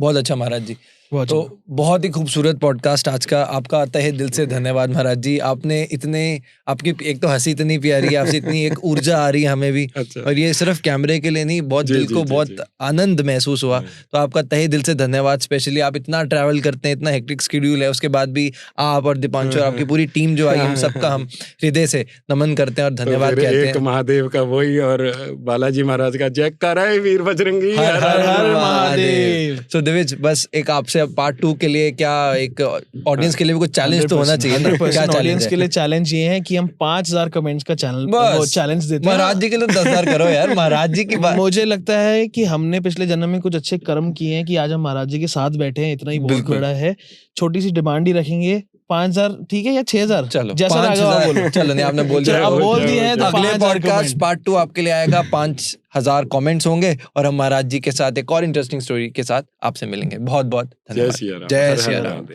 बहुत अच्छा महाराज जी। तो बहुत ही खूबसूरत पॉडकास्ट आज का। आपका तहे दिल से धन्यवाद महाराज जी। आपने इतने, आपकी एक तो हंसी इतनी प्यारी है, आपसे इतनी एक ऊर्जा आ रही है हमें भी। अच्छा। और ये सिर्फ कैमरे के लिए नहीं, बहुत दिल को बहुत आनंद महसूस हुआ। तो आपका तहे दिल से धन्यवाद। स्पेशली आप इतना ट्रैवल करते हैं, इतना हेक्टिक शेड्यूल है, उसके बाद भी आप और दीपांशु और आपकी पूरी टीम जो आई है, हम सबका हम हृदय से नमन करते हैं और धन्यवाद कहते हैं। एक महादेव का वही और बालाजी महाराज का जयकारा है, वीर बजरंगी, हर हर महादेव। सो दिविज, बस एक आपसे पार्ट 2 के लिए क्या, एक ऑडियंस के लिए भी कुछ चैलेंज तो होना चाहिए ना? क्या ऑडियंस के लिए चैलेंज ये है कि हम 5000 कमेंट्स का चैनल वो चैलेंज देते हैं। महाराज जी के लिए 10,000 करो यार, महाराज जी की बात। मुझे लगता है कि हमने पिछले जन्म में कुछ अच्छे कर्म किए हैं कि आज हम महाराज जी के साथ बैठे हैं, इतना ही बहुत बड़ा है। छोटी सी डिमांड ही रखेंगे, 5000 ठीक है या 6000? चलो जैसा 5000, चलो नहीं आपने बोल दिया, अब बोल दिए हैं तो अगले 5000 पॉडकास्ट पार्ट 2 आपके लिए आएगा। 5000 कमेंट्स होंगे और हम महाराज जी के साथ एक और इंटरेस्टिंग स्टोरी के साथ आपसे मिलेंगे। बहुत बहुत धन्यवाद। जय सिया राम। जय सिया राम।